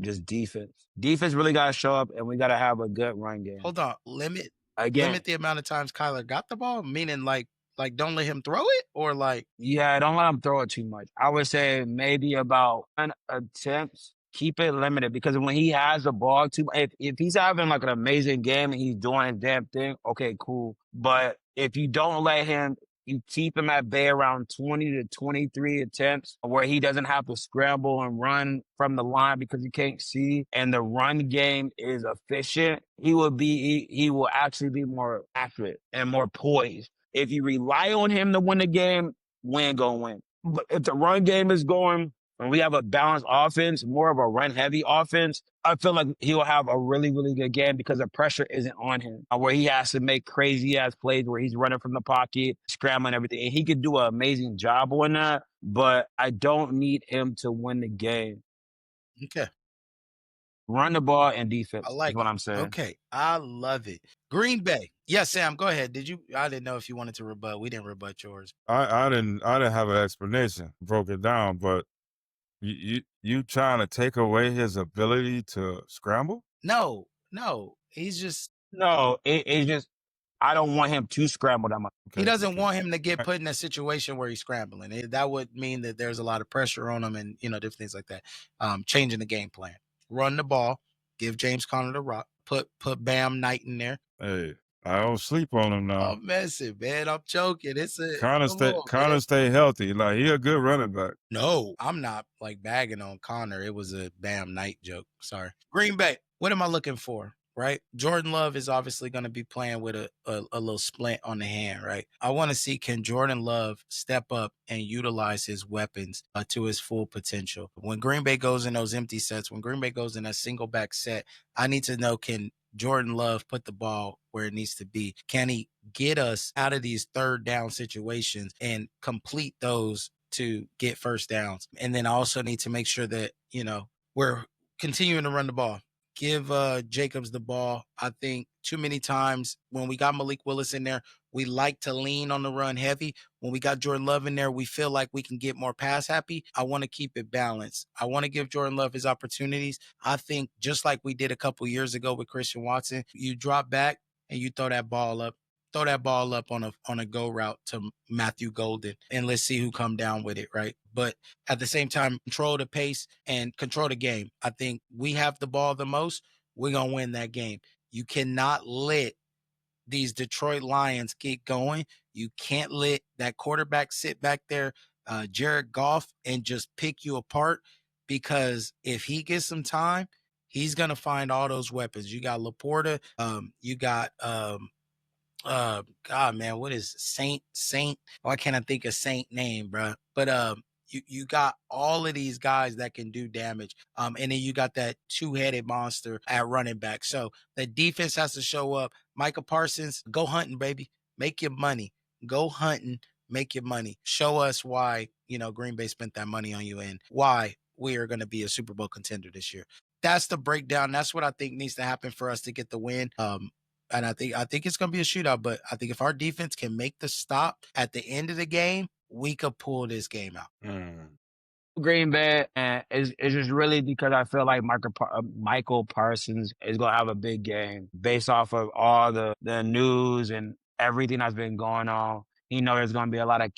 just defense. Defense really got to show up, and we got to have a good run game.
Hold on. Limit the amount of times Kyler got the ball, meaning like don't let him throw it, or like?
Yeah, don't let him throw it too much. I would say maybe about 1 attempt. Keep it limited, because when he has the ball, if he's having like an amazing game and he's doing his damn thing, okay, cool. But if you don't let him, you keep him at bay around 20 to 23 attempts where he doesn't have to scramble and run from the line because he can't see, and the run game is efficient, he will actually be more accurate and more poised. If you rely on him to win the game, we ain't gonna win. But if the run game is going and we have a balanced offense, more of a run-heavy offense, I feel like he'll have a really, really good game because the pressure isn't on him, where he has to make crazy-ass plays where he's running from the pocket, scrambling everything. And he could do an amazing job on that, but I don't need him to win the game.
Okay.
Run the ball and defense.
I like
is what I'm saying.
Okay. I love it. Green Bay. Yes, Sam, go ahead. I didn't know if you wanted to rebut. We didn't rebut yours.
I didn't have an explanation, broke it down, but you trying to take away his ability to scramble?
No. He's just
it's just I don't want him to scramble that much.
He doesn't want him to get put in a situation where he's scrambling. That would mean that there's a lot of pressure on him and, different things like that. Changing the game plan. run the ball, give James Conner the rock, put Bam Knight in there.
Hey, I don't sleep on him now.
I'm messing, man. I'm joking.
Connor stay healthy. Like, he a good running back.
No, I'm not like bagging on Connor. It was a Bam Knight joke. Sorry. Green Bay. What am I looking for? Right? Jordan Love is obviously going to be playing with a little splint on the hand, right? I want to see, can Jordan Love step up and utilize his weapons to his full potential? When Green Bay goes in those empty sets, when Green Bay goes in a single back set, I need to know, can Jordan Love put the ball where it needs to be? Can he get us out of these third down situations and complete those to get first downs? And then I also need to make sure that, we're continuing to run the ball. Give Jacobs the ball. I think too many times when we got Malik Willis in there, we like to lean on the run heavy. When we got Jordan Love in there, we feel like we can get more pass happy. I want to keep it balanced. I want to give Jordan Love his opportunities. I think just like we did a couple years ago with Christian Watson, you drop back and you throw that ball up. Throw that ball up on a go route to Matthew Golden, and let's see who come down with it, right? But at the same time, control the pace and control the game. I think we have the ball the most. We're going to win that game. You cannot let these Detroit Lions get going. You can't let that quarterback sit back there, Jared Goff, and just pick you apart, because if he gets some time, he's going to find all those weapons. You got Laporta. You got God, man, what is Saint? Why can't I think of Saint name, bro? But you got all of these guys that can do damage. And then you got that two-headed monster at running back. So the defense has to show up. Micah Parsons, go hunting, baby. Make your money. Go hunting, make your money. Show us why, Green Bay spent that money on you and why we are going to be a Super Bowl contender this year. That's the breakdown. That's what I think needs to happen for us to get the win. And I think it's going to be a shootout, but I think if our defense can make the stop at the end of the game, we could pull this game out.
Green Bay, and it's just really because I feel like Michael Parsons is going to have a big game based off of all the news and everything that's been going on. There's going to be a lot of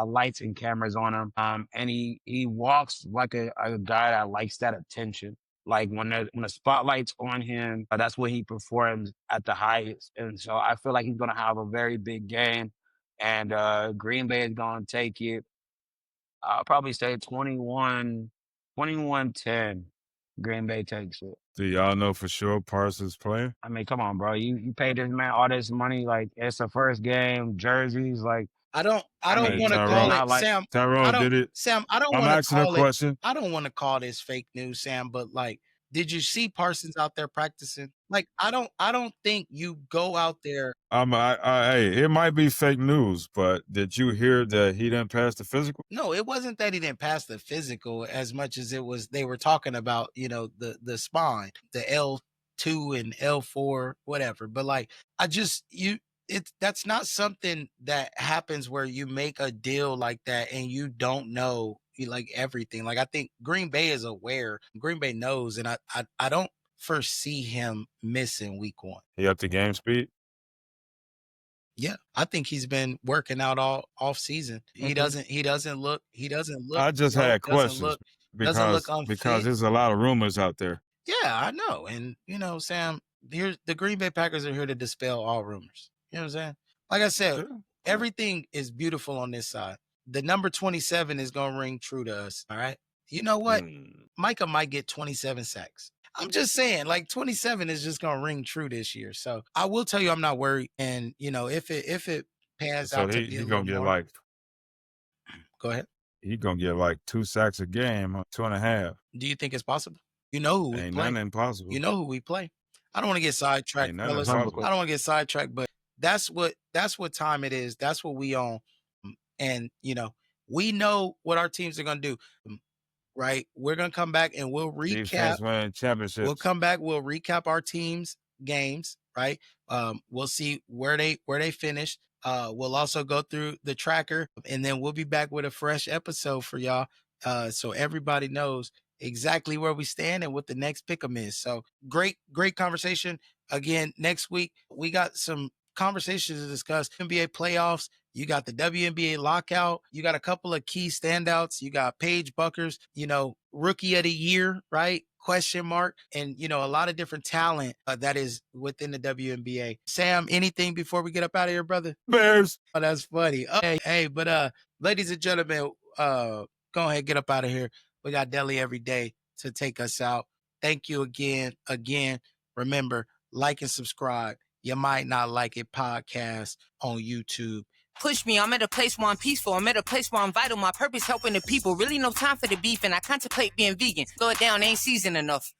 lights and cameras on him. And he walks like a guy that likes that attention. Like when the spotlight's on him, that's when he performs at the highest. And so I feel like he's going to have a very big game, and Green Bay is going to take it. I'll probably say 21-10. Green Bay takes it.
Do y'all know for sure Parsons playing?
I mean, come on, bro. You paid this man all this money. Like, it's the first game, jerseys. Like,
I don't want to call it, Sam.
Tyrone did it.
Sam, I don't
I'm
want to
asking a
call
question.
I don't want to call this fake news, Sam, but like, did you see Parsons out there practicing? Like, I don't think you go out there.
Hey, it might be fake news, but did you hear that he didn't pass the physical?
No, it wasn't that he didn't pass the physical as much as it was they were talking about, the spine, the L2 and L4, whatever. But like, that's not something that happens where you make a deal like that and you don't know like everything. Like, I think Green Bay is aware. Green Bay knows, and I don't foresee him missing week 1.
He up to game speed?
Yeah, I think he's been working out all off season. He doesn't look.
I just had questions because there's a lot of rumors out there.
Yeah, I know. And Sam, the Green Bay Packers are here to dispel all rumors. You know what I'm saying? Like I said, everything is beautiful on this side. The number 27 is going to ring true to us. All right. You know what? Micah might get 27 sacks. I'm just saying, like, 27 is just going to ring true this year. So I will tell you, I'm not worried. And, if it pans out to be a little more. Go ahead.
He's going to get like 2 sacks a game, 2.5.
Do you think it's possible? You know who we
Ain't
play.
nothing impossible.
You know who we play. I don't want to get sidetracked, fellas. I don't want to get sidetracked, but that's what time it is. That's what we on. And, we know what our teams are going to do. Right. We're going to come back and we'll recap.
Championships.
We'll come back. We'll recap our team's games. Right. We'll see where they finished. We'll also go through the tracker, and then we'll be back with a fresh episode for y'all. So everybody knows exactly where we stand and what the next pick'em is. So great conversation. Again, next week, we got some conversations to discuss. NBA playoffs. You got the WNBA lockout. You got a couple of key standouts. You got Paige Buckers, rookie of the year, right? Question mark. And, you know, a lot of different talent that is within the WNBA. Sam, anything before we get up out of here, brother?
Bears.
Oh, that's funny. Hey, but ladies and gentlemen, go ahead, get up out of here. We got Deli every day to take us out. Thank you again. Remember, like and subscribe. You Might Not Like It podcast on YouTube.
Push me, I'm at a place where I'm peaceful. I'm at a place where I'm vital. My purpose helping the people. Really no time for the beef, and I contemplate being vegan. Slow it down, ain't seasoned enough.